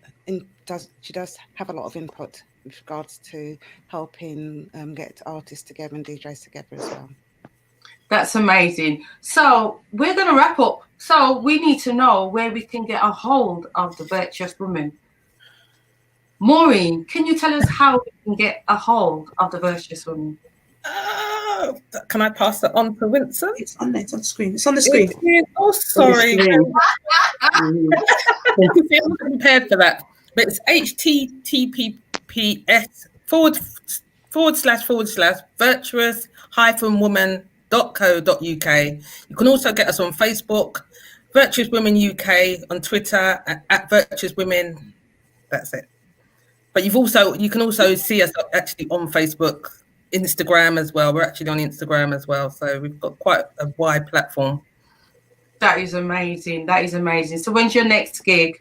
have a lot of input with regards to helping get artists together and DJs together as well. That's amazing. So we're going to wrap up. So we need to know where we can get a hold of the Virtuous Woman. Maureen, can you tell us how we can get a hold of the Virtuous Woman? Can I pass that on to Winston? It's on there. It's on the screen. It's on the screen. Oh, sorry. I wasn't prepared for that. But it's https://virtuous-woman.co.uk. You can also get us on Facebook, Virtuous Women UK, on Twitter at Virtuous Women. That's it. But you can also see us actually on Facebook, Instagram as well. We're actually on Instagram as well. So we've got quite a wide platform. That is amazing. That is amazing. So when's your next gig?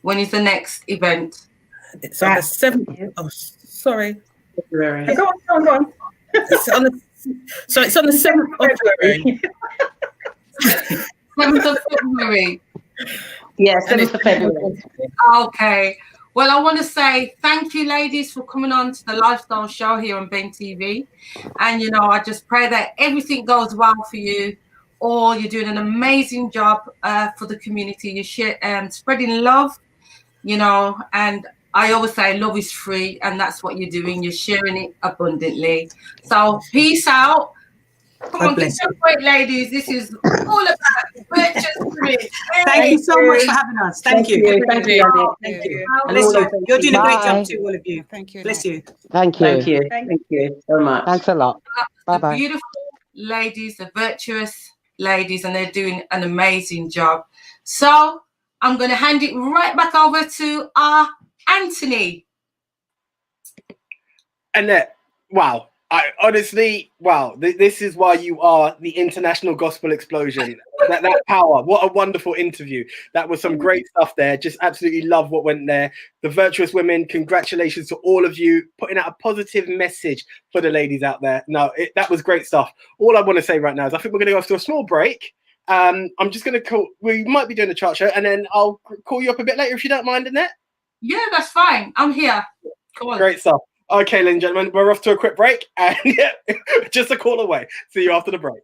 When is the next event? It's on the 7th. Oh, sorry. February. Go on. It's on the 7th of February. 7th of February. Yeah, 7th of February. Okay. Well, I want to say thank you, ladies, for coming on to the Lifestyle Show here on Ben TV. And, I just pray that everything goes well for you. Or you're doing an amazing job for the community. You're spreading love, and I always say love is free, and that's what you're doing. You're sharing it abundantly. So peace out. Come on, get your break, ladies. This is all about Virtuous Women. Thank you so much for having us. Thank you. Thank you. Thank you. Bless you. You're doing a great job too, all of you. Thank you. Bless you. Thank you. Thank you so much. Thanks a lot. The beautiful ladies, the virtuous ladies, and they're doing an amazing job. So I'm going to hand it right back over to our Anthony. Annette, wow. This is why you are the international gospel explosion. that power. What a wonderful interview. That was some great stuff there. Just absolutely love what went there. The Virtuous Women, congratulations to all of you, putting out a positive message for the ladies out there. That was great stuff. All I want to say right now is I think we're going to go to a small break. I'm just going to we might be doing a chart show, and then I'll call you up a bit later if you don't mind, Annette. Yeah, that's fine. I'm here. Come on. Great stuff. Okay, ladies and gentlemen, we're off to a quick break, and just a call away. See you after the break.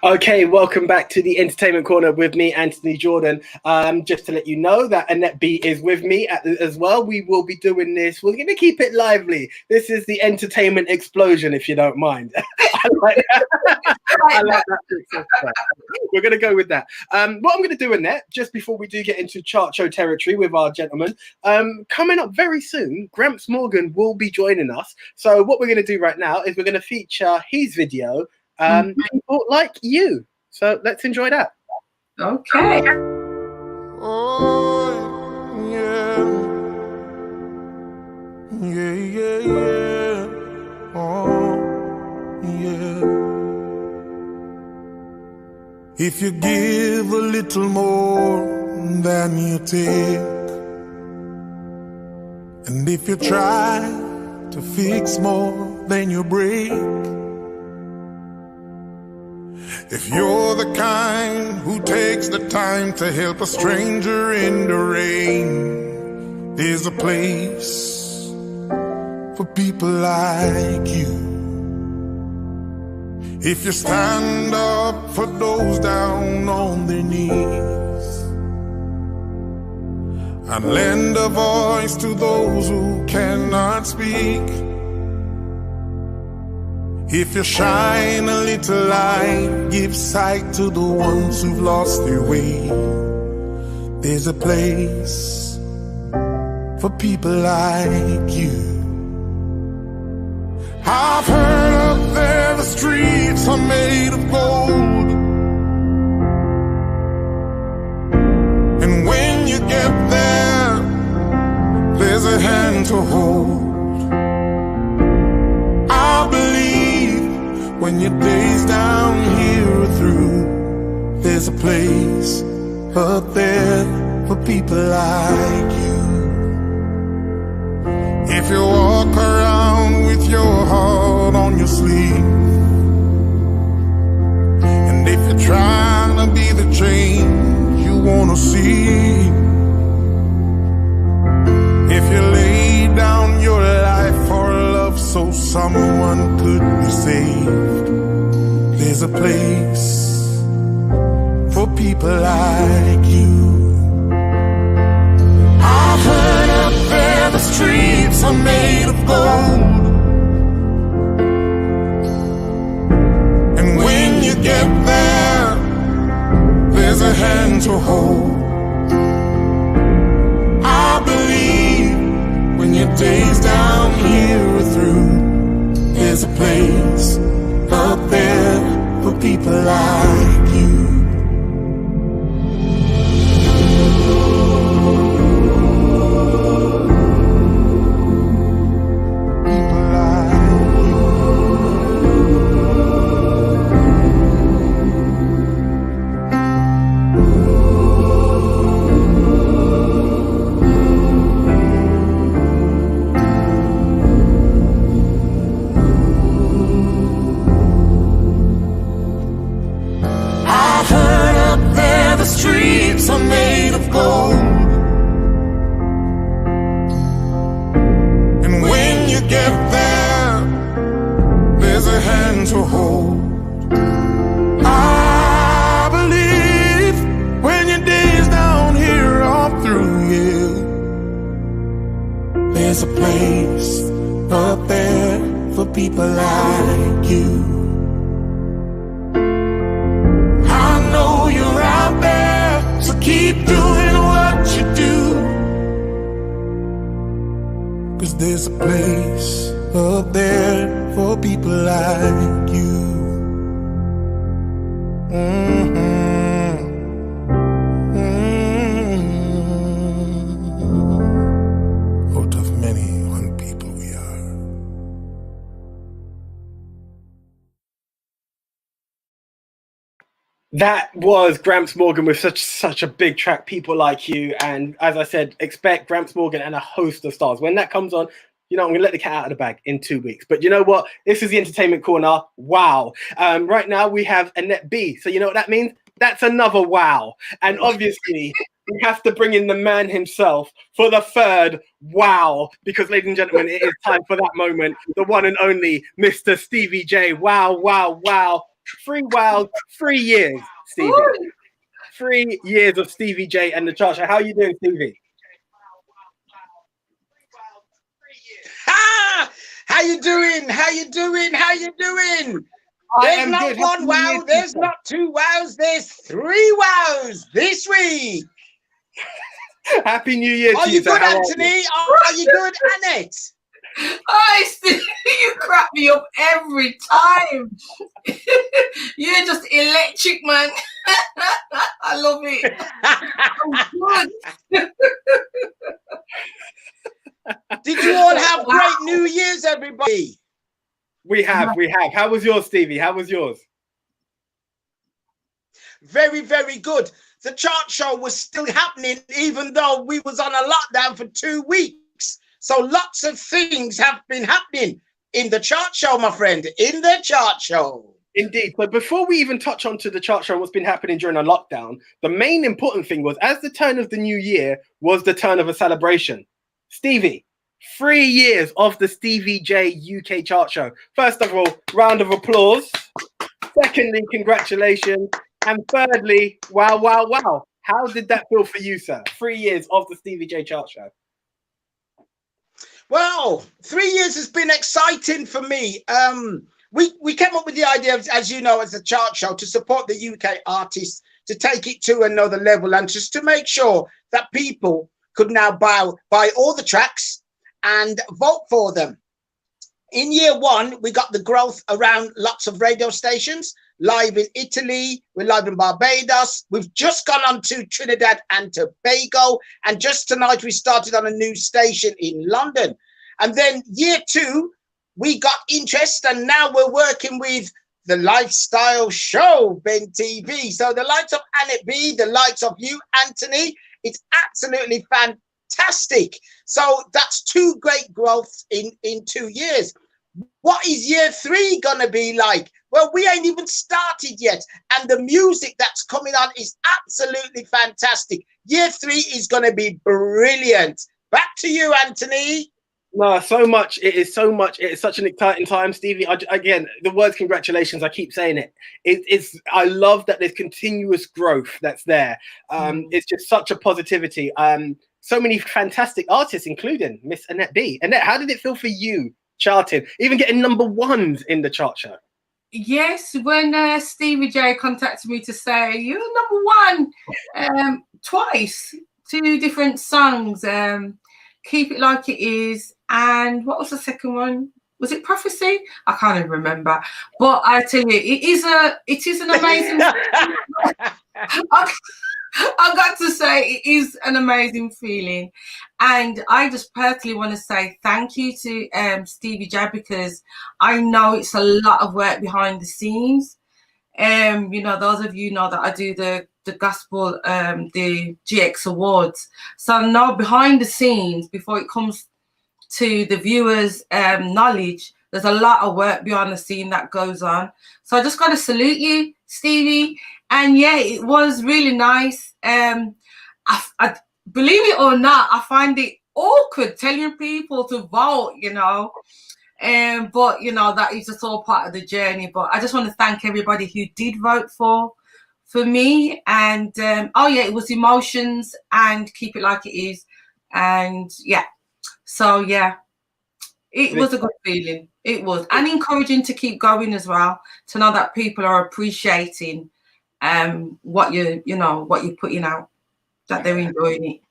Okay, welcome back to the Entertainment Corner with me, Anthony Jordan. Just to let you know that Annette B is with me as well. We will be doing this. We're going to keep it lively. This is the entertainment explosion, if you don't mind. I like that. We're going to go with that. What I'm going to do, Annette, just before we do get into chart show territory with our gentlemen, coming up very soon, Gramps Morgan will be joining us. So what we're going to do right now is we're going to feature his video, People Like You. So let's enjoy that. Okay. Oh, yeah. Yeah, yeah, yeah. Oh, yeah. If you give a little more than you take, and if you try to fix more than you break, if you're the kind who takes the time to help a stranger in the rain, there's a place for people like you. If you stand up for those down on their knees and lend a voice to those who cannot speak, if you shine a little light, give sight to the ones who've lost their way, there's a place for people like you. I've heard up there the streets are made of gold, and when you get there, there's a hand to hold. I believe when your days down here are through, there's a place up there for people like you. If you walk around with your heart on your sleeve, and if you're trying to be the change you want to see, if you lay down your life for love so someone could be saved, there's a place for people like you. I've heard up there the streets are made of gold, and when you get there, there's a hand to hold. I believe when your days down here are through, there's a place up there for people like you. Streets are made of gold, and when you get there, there's a hand to hold. I believe when your days down here are through, yeah, there's a place up there for people like you. I know you're out there, so keep doing what you do, 'cause there's a place up there for people like you. Out of many, one people we are. That was Gramps Morgan with such a big track, People Like You. And as I said, expect Gramps Morgan and a host of stars. When that comes on, you know, I'm going to let the cat out of the bag in 2 weeks. But you know what? This is the Entertainment Corner. Wow. Right now we have Annette B. So you know what that means? That's another wow. And obviously, we have to bring in the man himself for the third wow. Because, ladies and gentlemen, it is time for that moment. The one and only Mr. Stevie J. Wow, wow, wow. wild 3 years, Stevie. 3 years of Stevie J and the chart show. How are you doing, Stevie? Ah, how you doing? How you doing? How you doing? There's not good. one wow, there's not two wows, there's 3 wows this week. Happy New Year Are to you you, sir. good, How are Anthony? you? Are you good, Annette? Oh, Steve, you crack me up every time. You're just electric, man. I love it. I'm good. Did you all have great New Year's, everybody? We have. How was yours, Stevie? How was yours? Very, very good. The chart show was still happening even though we was on a lockdown for 2 weeks. So lots of things have been happening in the chart show, my friend, in the chart show. Indeed. But before we even touch on to the chart show and what's been happening during a lockdown, the main important thing was, as the turn of the new year was the turn of a celebration. Stevie, 3 years of the Stevie J UK chart show. First of all, round of applause. Secondly, congratulations. And thirdly, wow, wow, wow. How did that feel for you, sir? 3 years of the Stevie J chart show. Well, 3 years has been exciting for me. We came up with the idea, as you know, as a chart show to support the UK artists, to take it to another level and just to make sure that people could now buy all the tracks and vote for them. In year one, we got the growth around lots of radio stations, live in Italy, we're live in Barbados. We've just gone on to Trinidad and Tobago. And just tonight, we started on a new station in London. And then year two, we got interest and now we're working with the lifestyle show, Ben TV. So the likes of Annette B, the likes of you, Anthony, it's absolutely fantastic. So that's 2 great growths in 2 years. What is year 3 gonna be like? Well, we ain't even started yet. And the music that's coming on is absolutely fantastic. Year 3 is gonna be brilliant. Back to you, Anthony. No, so much. It is so much. It is such an exciting time, Stevie. Again, the words congratulations, I keep saying it. I love that there's continuous growth that's there. It's just such a positivity. So many fantastic artists, including Miss Annette B. Annette, how did it feel for you charting, even getting #1s in the chart show? Yes, when Stevie J contacted me to say you're #1 twice, 2 different songs, Keep It Like It Is, and what was the second one? Was it Prophecy? I can't even remember. But I tell you, it is an amazing. I got to say, it is an amazing feeling, and I just personally want to say thank you to Stevie J, because I know it's a lot of work behind the scenes. You know, those of you know that I do the gospel, the GX Awards, so I know behind the scenes, before it comes to the viewers' knowledge, there's a lot of work behind the scene that goes on. So I just got to salute you, Stevie. And yeah, it was really nice. I believe it or not, I find it awkward telling people to vote, you know. But you know, that is just all part of the journey. But I just want to thank everybody who did vote for me. And oh yeah, it was Emotions and Keep It Like It Is. And yeah, so yeah, it was a good feeling. It was, and encouraging to keep going as well, to know that people are appreciating what you're putting out, that they're enjoying it.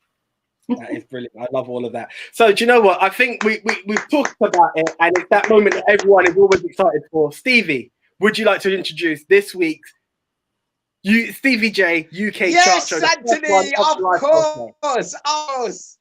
That is brilliant. I love all of that. So do you know what? I think we've talked about it, and it's that moment that everyone is always excited for. Stevie, would you like to introduce this week's Stevie J UK chart show? Yes, Anthony, of course.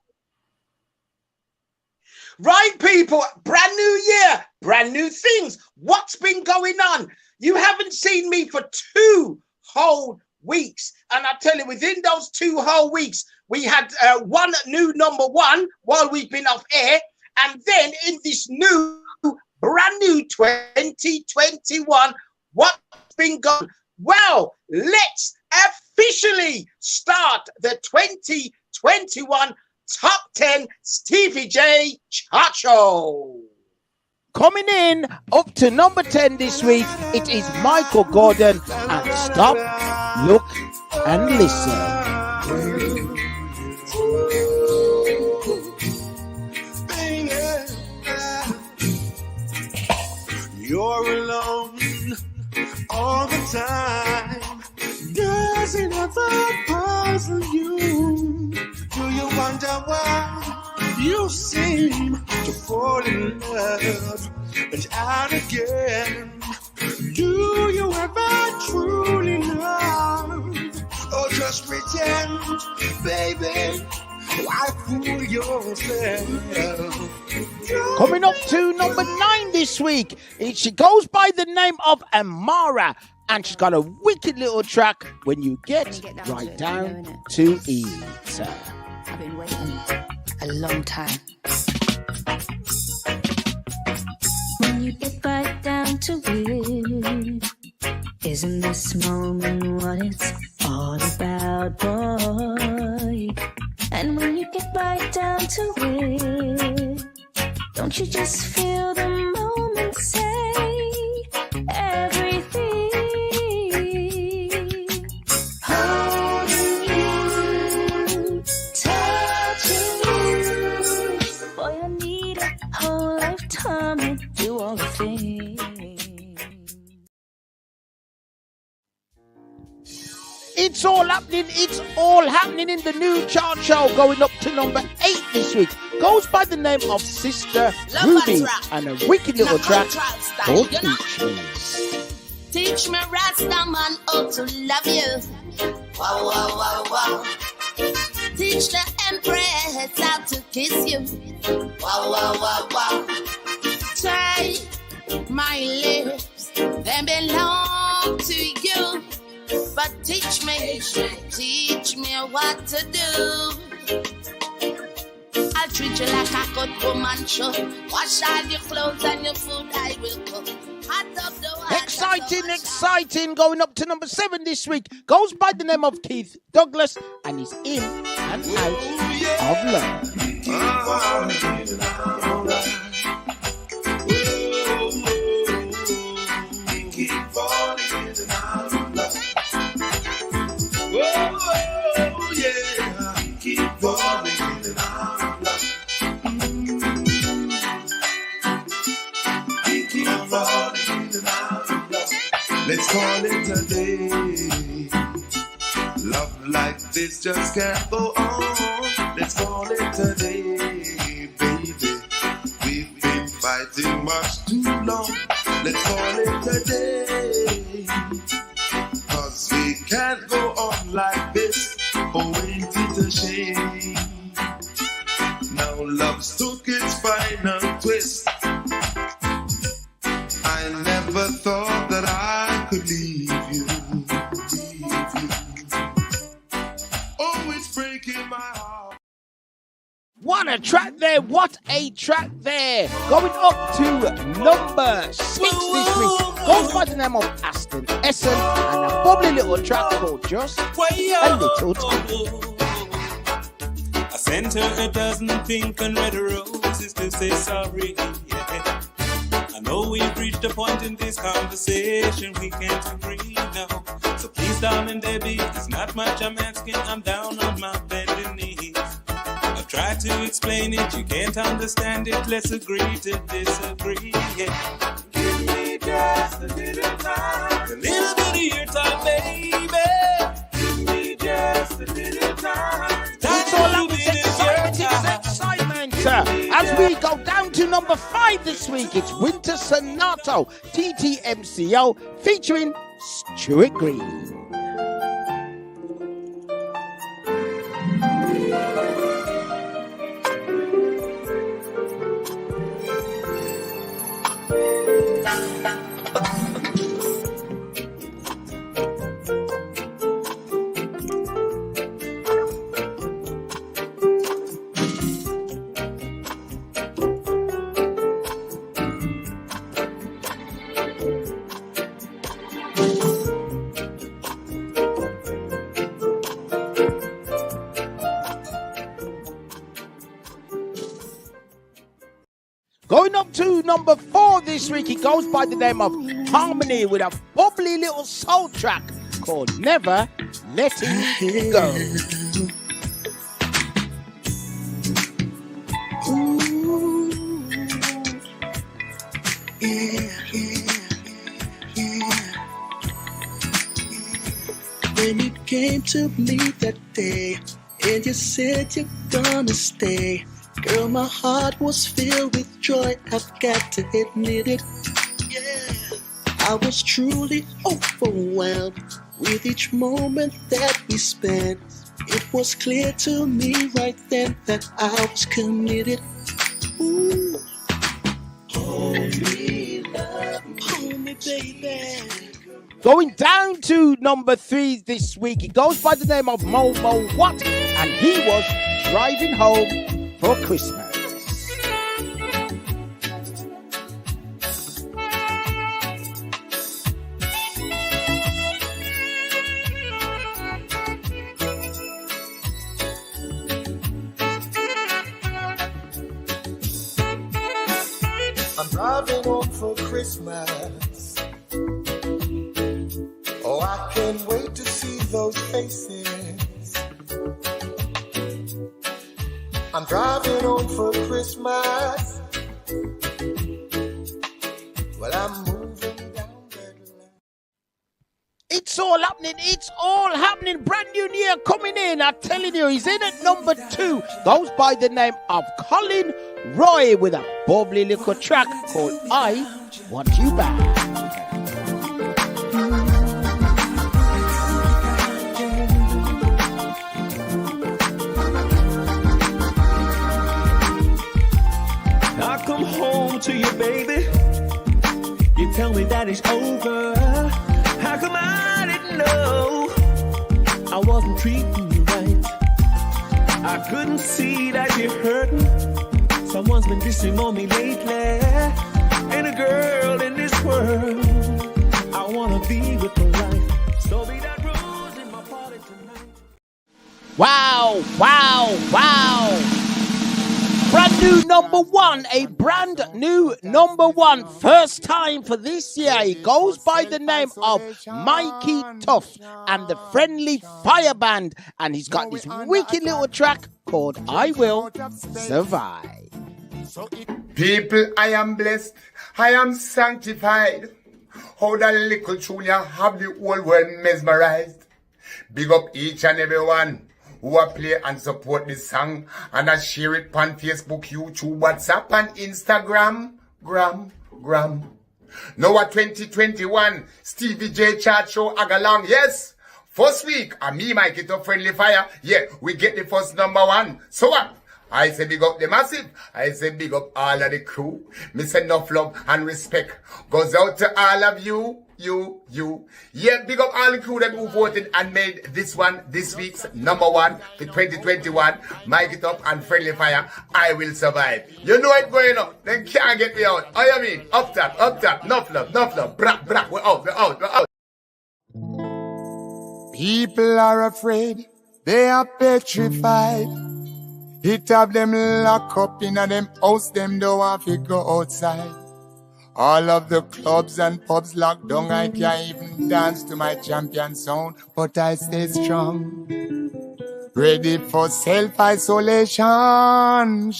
Right, people, brand new year, brand new things. What's been going on? You haven't seen me for 2 whole weeks. And I tell you, within those 2 whole weeks, we had 1 new #1 while we've been off air. And then in this brand new 2021, what's been going? Well, let's officially start the 2021 Top 10 Stevie J Chart Show. Coming in up to number 10 this week, it is Michael Gordon and Stop, Look and Listen. You're alone all the time. Does it ever puzzle you? Do you wonder why you seem to fall in love and out again? Do you ever truly love, or just pretend, baby? Why fool yourself? Coming up to number 9 this week, she goes by the name of Amara, and she's got a wicked little track, When You Get Right Down to It. I've been waiting a long time. When you get right down to it, isn't this moment what it's all about, boy? And when you get right down to it, don't you just feel the moment say everything? Holding you, touching you. Boy, I need a whole lifetime to do all the things. It's all happening in the new chart show, going up to number 8 this week. Goes by the name of Sister Ruby and a wicked little track called Teach Me. Teach me Rasta man how to love you. Wow, wow, wow, wow. Teach the Empress how to kiss you. Wow, wow, wow, wow. Try my lips, they belong to you. But teach me what to do. I'll treat you like a good woman should. Wash all your clothes and your food I will cook. Exciting, going up to number 7 this week. Goes by the name of Keith Douglas and is In and Out of Love. Let's call it a day. Love like this just can't go on. Let's call it a day, baby. We've been fighting much too long. Let's call it a day. 'Cause we can't go on like this. Oh, ain't it a shame? Now love's took its final twist. I never thought that I could leave you. Oh, it's breaking my heart. What a track there, Going up to number 6 this week. Goes by the name of Aston Essen and a bubbly little track called Just a Little Time. I sent her a dozen pink and red roses to say sorry. Yeah. I know we've reached a point in this conversation we can't agree now. So please, darling Debbie, it's not much I'm asking. I'm down on my bending knees. I've tried to explain it, you can't understand it. Let's agree to disagree. Yeah. Give me just a little time, a little bit of your time, baby. Give me just a little time. It's all up, it's excitement. As we go down to number 5 this week, it's Winter Sonata, TTMCO, featuring Stuart Green. Going up to number 4 this week. It goes by the name of Harmony with a bubbly little soul track called Never Letting Go. When you came to me that day and you said you're gonna stay, girl, my heart was filled with joy. I've got to admit it. Yeah, I was truly overwhelmed with each moment that we spent. It was clear to me right then that I was committed. Ooh. Hold me, love, hold me, baby. Going down to number 3 this week, it goes by the name of Momo Watt, and he was Driving Home for Christmas. I'm driving home for Christmas. Oh, I can't wait to see those faces. I'm driving home for Christmas. Well, I'm moving down that line. It's all happening. It's all happening. Brand new year coming in. I'm telling you, he's in at number 2. Goes by the name of Colin Roy with a bubbly little track called I Want You Back. I come home to you, baby. You tell me that it's over. How come I didn't know? I wasn't treating you right. I couldn't see that you're hurting. Someone's been dissing on me lately. Ain't a girl in this world I wanna be with for life. So be that rose in my party tonight. Wow, wow, wow. Brand new number 1, a brand new number 1, first time for this year. He goes by the name of Mikey Tuff and the Friendly Fire Band, and he's got this wicked little track called I Will Survive. People, I am blessed, I am sanctified. How that little junior have the whole world mesmerized. Big up each and every one who are play and support this song, and I share it on Facebook, YouTube, WhatsApp, and Instagram. Gram. Now at 2021, Stevie J Chart Show Agalong. Yes, first week, and me, Mikey Tuff Friendly Fire. Yeah, we get the first number 1. So what? I say big up the massive. I say big up all of the crew. Me say enough love and respect goes out to all of you. Yeah, big up all the crew that who voted and made this one, this week's number 1 for 2021. Mike It Up and Friendly Fire. I Will Survive. You know it going up. Then can't get me out. Oh, you mean? Up top. Enough love. Bra. We're out. People are afraid. They are petrified. It have them lock up in a them house, them don't want to go outside. All of the clubs and pubs locked down, I can't even dance to my champion sound, but I stay strong. Ready for self-isolation,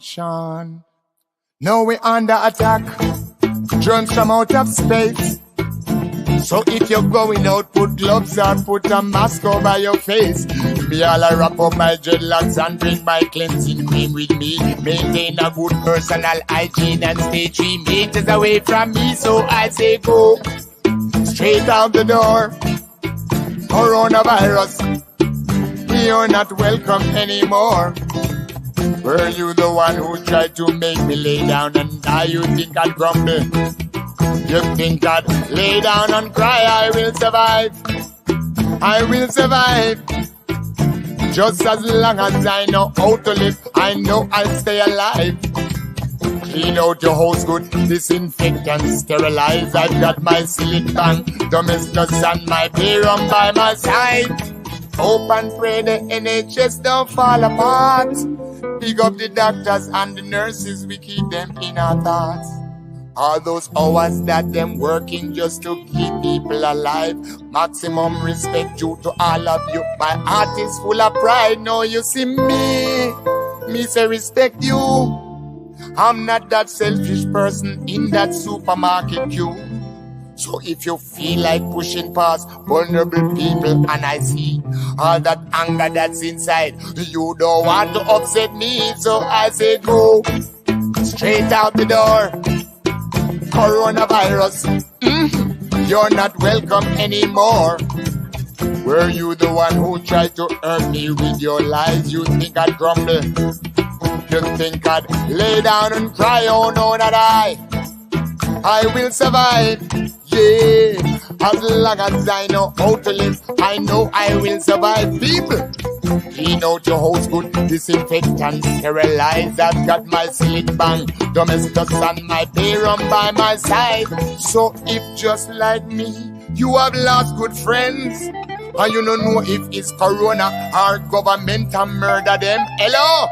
Sean. Now we under attack, drones from out of space. So if you're going out, put gloves on, put a mask over your face. Me all I wrap up my dreadlocks and bring my cleansing cream with me. Maintain a good personal hygiene and stay 3 meters away from me. So I say go straight out the door. Coronavirus, you're not welcome anymore. Were you the one who tried to make me lay down and die? You think I'd grumble? You think I'd lay down and cry? I will survive. Just as long as I know how to live, I know I'll stay alive. Clean out your house good, disinfect and sterilize. I've got my silicone, Domestos and my Pyrum by my side. Hope and pray the NHS don't fall apart. Big up the doctors and the nurses, we keep them in our thoughts. All those hours that them working just to keep people alive. Maximum respect due to all of you. My heart is full of pride. Now you see me say respect you. I'm not that selfish person in that supermarket queue. So if you feel like pushing past vulnerable people and I see all that anger that's inside, you don't want to upset me. So I say go straight out the door. Coronavirus, you're not welcome anymore. Were you the one who tried to hurt me with your lies? You think I'd crumble? You think I'd lay down and cry? Oh no, not I will survive. Yeah, as long as I know how to live, I know I will survive. People, clean out your house good, disinfectant, sterilize. I've got my ceiling bang, domestos and my payroom by my side. So if just like me, you have lost good friends, and you don't know if it's corona or government and murder them. Hello?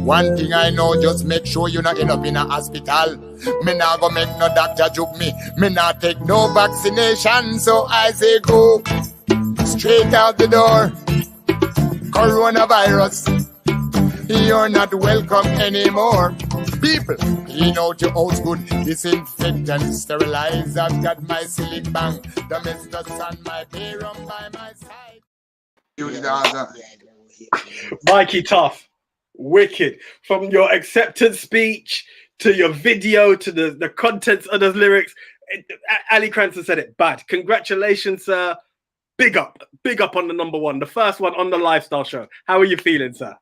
One thing I know, just make sure you not end up in a hospital. Me not go make no doctor joke me. Me not take no vaccination. So I say go straight out the door. Coronavirus, you're not welcome anymore. People, clean out your house good, disinfectant, sterilize. I've got my ceiling bang, domestos and my payroom by my side. Mikey Tough, wicked. From your acceptance speech to your video to the contents of those lyrics, Ali Cranston said it bad. Congratulations, sir. Big up on the number one, the first one on the Lifestyle Show. How are you feeling, sir?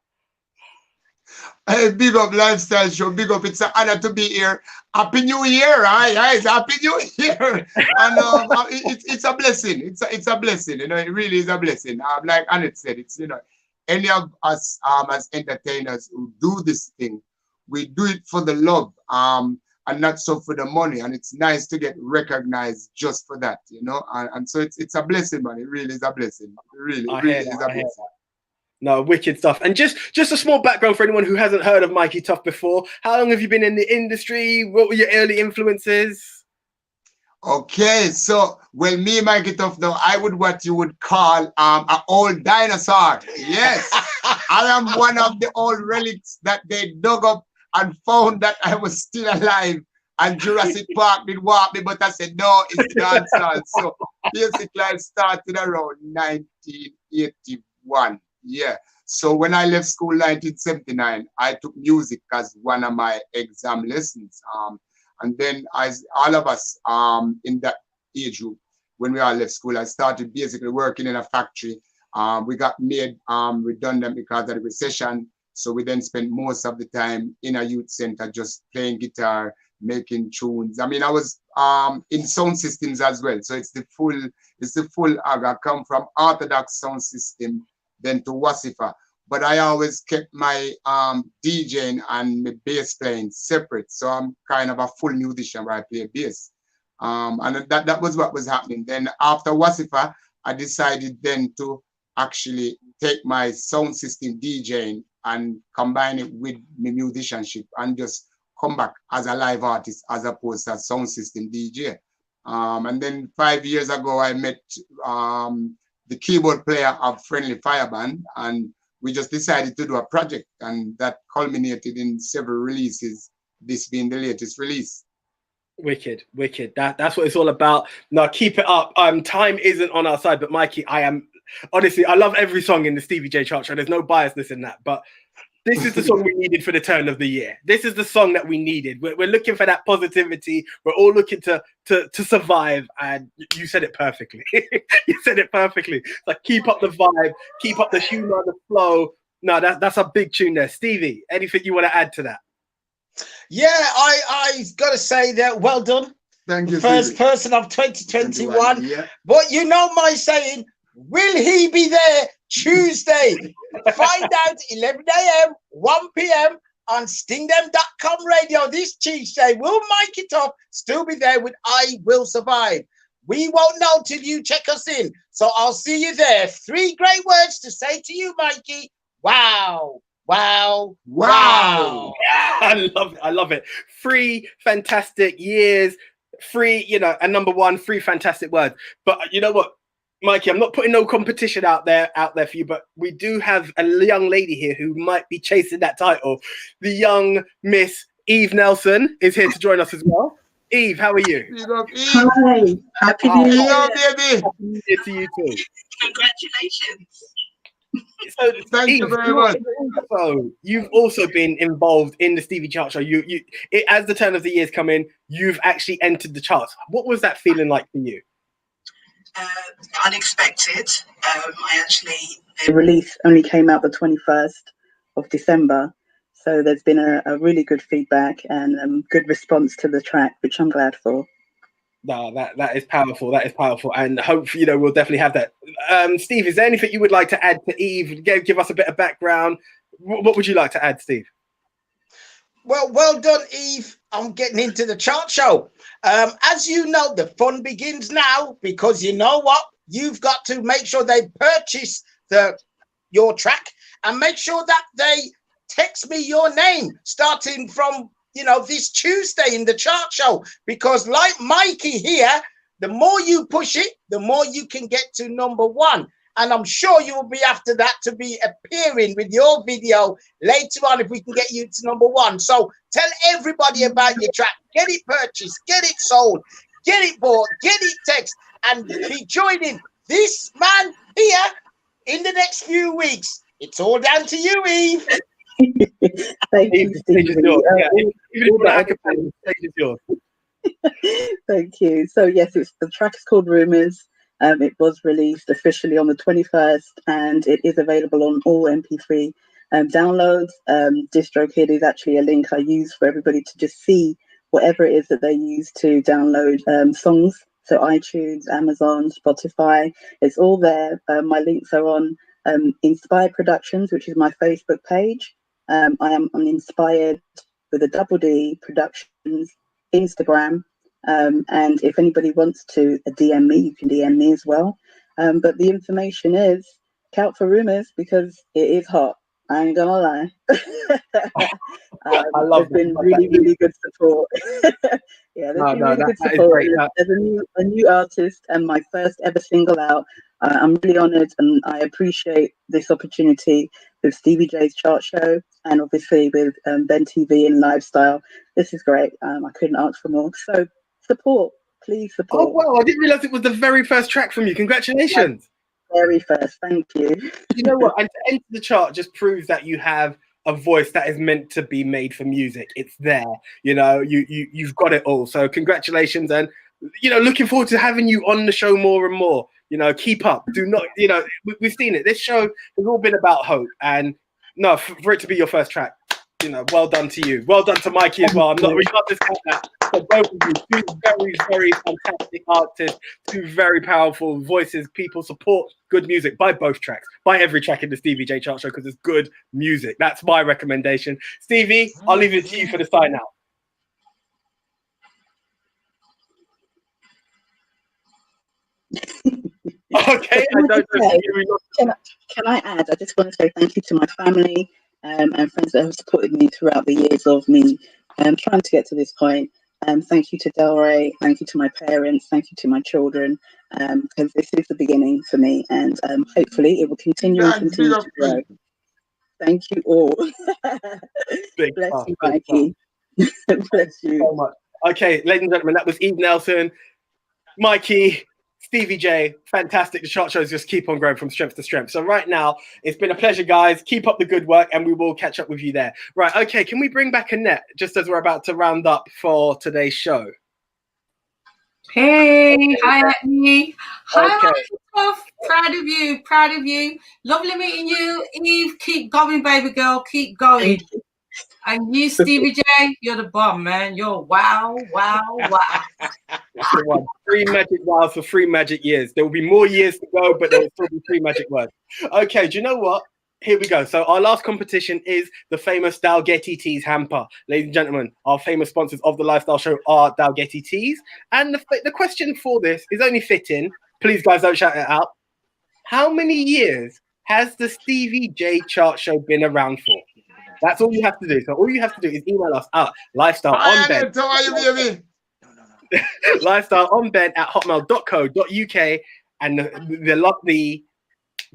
Hey, big up Lifestyle Show, big up. It's an honor to be here. Happy New Year, guys! Happy New Year, and it's a blessing. It's a blessing. You know, it really is a blessing. Like Annette said, it's any of us as entertainers who do this thing, we do it for the love, and not so for the money. And it's nice to get recognized just for that, And so it's a blessing, man. It really is a blessing. It really is a blessing. No, wicked stuff. And just a small background for anyone who hasn't heard of Mikey Tough before. How long have you been in the industry? What were your early influences? Okay, so me, Mikey Tough, though, I would what you would call an old dinosaur. Yes, I am one of the old relics that they dug up and found that I was still alive. And Jurassic Park did walk me, but I said, no, it's dancehall. So basically, I started around 1981. Yeah. So when I left school 1979, I took music as one of my exam lessons. And then all of us in that age group, when we all left school, I started basically working in a factory. We got made redundant because of the recession. So we then spent most of the time in a youth center just playing guitar, making tunes. I mean, I was in sound systems as well. So it's the full I come from Orthodox sound system, then to Wasifa. But I always kept my DJing and my bass playing separate. So I'm kind of a full musician where I play bass. And that was what was happening. Then after Wasifa, I decided then to actually take my sound system DJing and combine it with my musicianship and just come back as a live artist as opposed to a sound system DJ. And then 5 years ago, I met the keyboard player of Friendly Fire Band, and we just decided to do a project, and that culminated in several releases, this being the latest release. Wicked. That's what it's all about. Now keep it up. Time isn't on our side, but Mikey, honestly, I love every song in the Stevie J Chart Show. There's no biasness in that, but this is the song we needed for the turn of the year. This is the song that we needed. We're looking for that positivity. We're all looking to survive, and you said it perfectly. You said it perfectly. Like, keep up the vibe, keep up the humor, the flow. No, that's a big tune there. Stevie, anything you want to add to that? Yeah, I got to say that well done. Thank you. First person of 2021. Yeah. But you know my saying, will he be there Tuesday? Find out 11 a.m., 1 p.m. on stingdem.com radio this Tuesday. Will Mikey Tough still be there with I Will Survive? We won't know till you check us in. So I'll see you there. 3 great words to say to you, Mikey. Wow. Wow. Wow. I love it. I love it. 3 fantastic years. 3, you know, and number 1, 3 fantastic words. But you know what, Mikey, I'm not putting no competition out there for you, but we do have a young lady here who might be chasing that title. The young Miss Eve Nelson is here to join us as well. Eve, how are you? Hi, happy New Year, baby. Happy New Year to you too. Congratulations. So, Thank you very much. So you've also been involved in the Stevie Chart Show. As the turn of the years come in, you've actually entered the charts. What was that feeling like for you? Unexpected. The release only came out the 21st of December, so there's been a really good feedback and good response to the track, which I'm glad for. No, that is powerful. That is powerful, and hopefully, we'll definitely have that. Steve, is there anything you would like to add to Eve? Give us a bit of background. What would you like to add, Steve? Well done, Eve. I'm getting into the chart show. As you know, the fun begins now, because you know what? You've got to make sure they purchase your track, and make sure that they text me your name starting from this Tuesday in the chart show, because like Mikey here, the more you push it, the more you can get to number 1. And I'm sure you will be after that to be appearing with your video later on if we can get you to number 1. So tell everybody about your track. Get it purchased, get it sold, get it bought, get it text, and be joining this man here in the next few weeks. It's all down to you, Eve. Thank you, Thank you. So yes, the track is called Rumors. It was released officially on the 21st, and it is available on all MP3 downloads. DistroKid is actually a link I use for everybody to just see whatever it is that they use to download songs. So iTunes, Amazon, Spotify, it's all there. My links are on Inspired Productions, which is my Facebook page. I am on Inspired with a double D Productions Instagram. And if anybody wants to DM me, you can DM me as well. But the information is count for Rumors, because it is hot. I ain't gonna lie. I love there's been really good support. Yeah, there's been really good support. There's a new artist and my first ever single out. I'm really honoured, and I appreciate this opportunity with Stevie J's Chart Show, and obviously with Ben TV and Lifestyle. This is great. I couldn't ask for more. So support, please support. Oh wow! I didn't realise it was the very first track from you. Congratulations. Very first, thank you. You know what? And to enter the chart just proves that you have a voice that is meant to be made for music. It's there. You've got it all. So congratulations, and looking forward to having you on the show more and more. Keep up. Do not. We've seen it. This show has all been about hope, and no, for it to be your first track, well done to you. Well done to Mikey as well. We can't discount that. So both of you, 2 very, very fantastic artists, 2 very powerful voices. People support good music. Buy both tracks. Buy every track in the Stevie J Chart Show, because it's good music. That's my recommendation. Stevie, I'll leave it to you for the sign out. Okay. Can I add? I just want to say thank you to my family and friends that have supported me throughout the years of me trying to get to this point. Thank you to Delray. Thank you to my parents. Thank you to my children, because this is the beginning for me, and hopefully it will continue to grow. Thank you all. Bless you, Mikey. Bless you so much. Okay, ladies and gentlemen, that was Eve Nelson, Mikey, Stevie J. Fantastic. The chart shows just keep on growing from strength to strength. So right now, it's been a pleasure, guys. Keep up the good work, and we will catch up with you there. Right, okay, can we bring back Annette, just as we're about to round up for today's show? Hey, hi, Annie. Hi, Okay. proud of you. Lovely meeting you, Eve. Keep going, baby girl. Keep going. And you, Stevie J, you're the bomb, man. You're wow. That's the one. 3 magic words for 3 magic years. There will be more years to go, but there will still be 3 magic words. Okay, do you know what? here we go. So our last competition is the famous Dalgety Teas hamper. Ladies and gentlemen, our famous sponsors of the Lifestyle Show are Dalgety Teas. And the question for this is only fitting. Please, guys, don't shout it out. How many years has the Stevie J Chart Show been around for? That's all you have to do. So all you have to do is email us at lifestyleonbed. lifestyleonbed@hotmail.co.uk, and the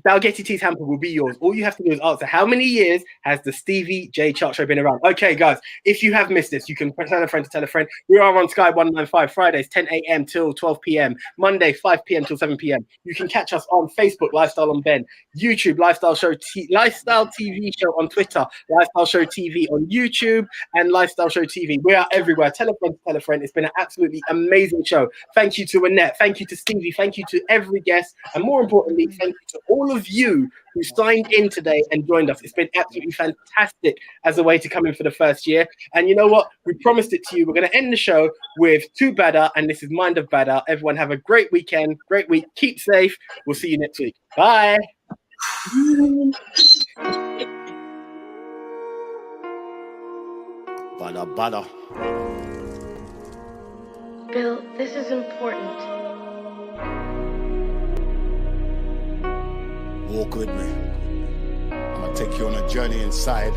Dalgety Teas hamper will be yours. All you have to do is answer how many years has the Stevie J Chart Show been around. Okay, guys, if you have missed this, you can tell a friend to tell a friend. We are on Sky 195 Fridays, 10 a.m. till 12 p.m. Monday, 5 p.m. till 7 p.m. You can catch us on Facebook, Lifestyle on Ben, YouTube, Lifestyle TV Show on Twitter, Lifestyle Show TV on YouTube, and Lifestyle Show TV. We are everywhere. Tell a friend to tell a friend. It's been an absolutely amazing show. Thank you to Annette. Thank you to Stevie. Thank you to every guest. And more importantly, thank you to all of you who signed in today and joined us. It's been absolutely fantastic as a way to come in for the first year. And you know what? We promised it to you. We're going to end the show with Two Badder, and this is Mind of Badder. Everyone have a great weekend, great week. Keep safe. We'll see you next week. Bye. Badder. Bill, this is important. Walk with me. I'm gonna take you on a journey inside.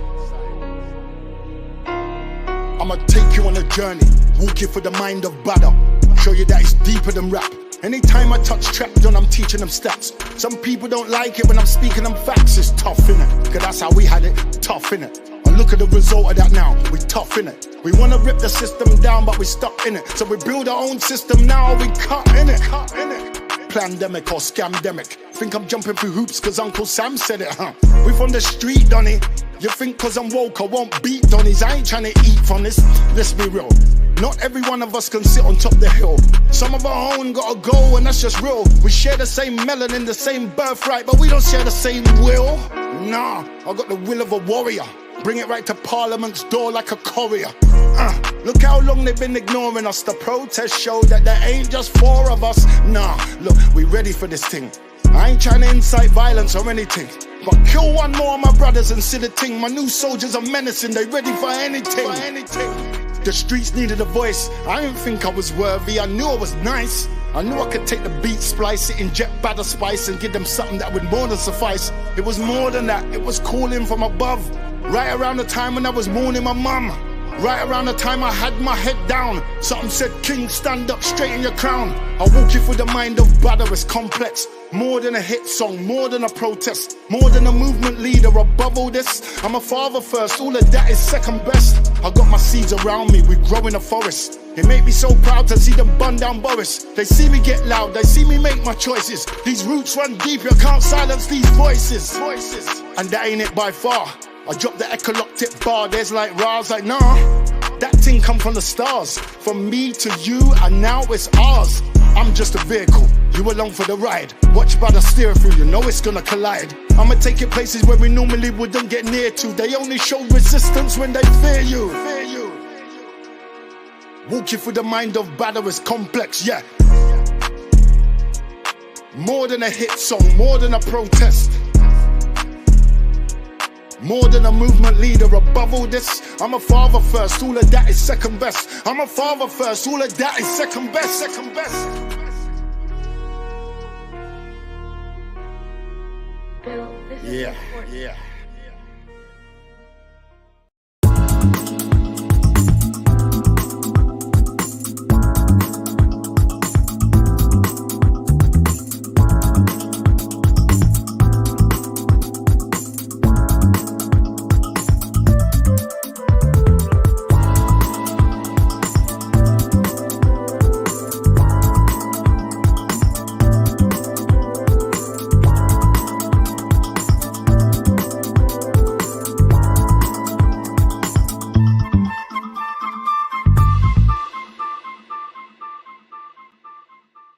I'm gonna take you on a journey, walk you for the mind of Badder. Show you that it's deeper than rap. Anytime I touch trap, then I'm teaching them stats. Some people don't like it when I'm speaking them facts. It's tough, innit? Cause that's how we had it, tough, innit? And look at the result of that now, we tough, innit? We wanna rip the system down, but we stuck in it. So we build our own system now, we cut in it. Plandemic or scamdemic. Think I'm jumping through hoops cause Uncle Sam said it, huh? We from the street, Donny. You think cause I'm woke I won't beat Donnies. I ain't trying to eat from this, let's be real. Not every one of us can sit on top of the hill. Some of our own gotta go and that's just real. We share the same melanin, the same birthright, but we don't share the same will. Nah, I got the will of a warrior. Bring it right to Parliament's door like a courier. Look how long they've been ignoring us. The protest showed that there ain't just four of us. Nah, look, we ready for this thing. I ain't trying to incite violence or anything, but kill one more of my brothers and see the thing. My new soldiers are menacing, they ready for anything. The streets needed a voice. I didn't think I was worthy, I knew I was nice. I knew I could take the beat, splice it, inject Badder spice and give them something that would more than suffice. It was more than that, it was calling from above. Right around the time when I was mourning my mum. Right around the time I had my head down. Something said, King, stand up, straighten your crown. I walk you through the mind of Badder, it's complex. More than a hit song, more than a protest. More than a movement leader, above all this. I'm a father first, all of that is second best. I got my seeds around me, we grow in a forest. It make me so proud to see them bun down Boris. They see me get loud, they see me make my choices. These roots run deep, you can't silence these voices. And that ain't it by far. I drop the echoloctic bar, there's like Ra's like, nah. That thing come from the stars. From me to you, and now it's ours. I'm just a vehicle, you along for the ride. Watch Badder steer through, you know it's gonna collide. I'ma take it places where we normally wouldn't get near to. They only show resistance when they fear you. Walk you through the mind of Badder is complex, yeah. More than a hit song, more than a protest. More than a movement leader, above all this. I'm a father first, all of that is second best. I'm a father first, all of that is second best, second best. Bill, this is Yeah, important. yeah.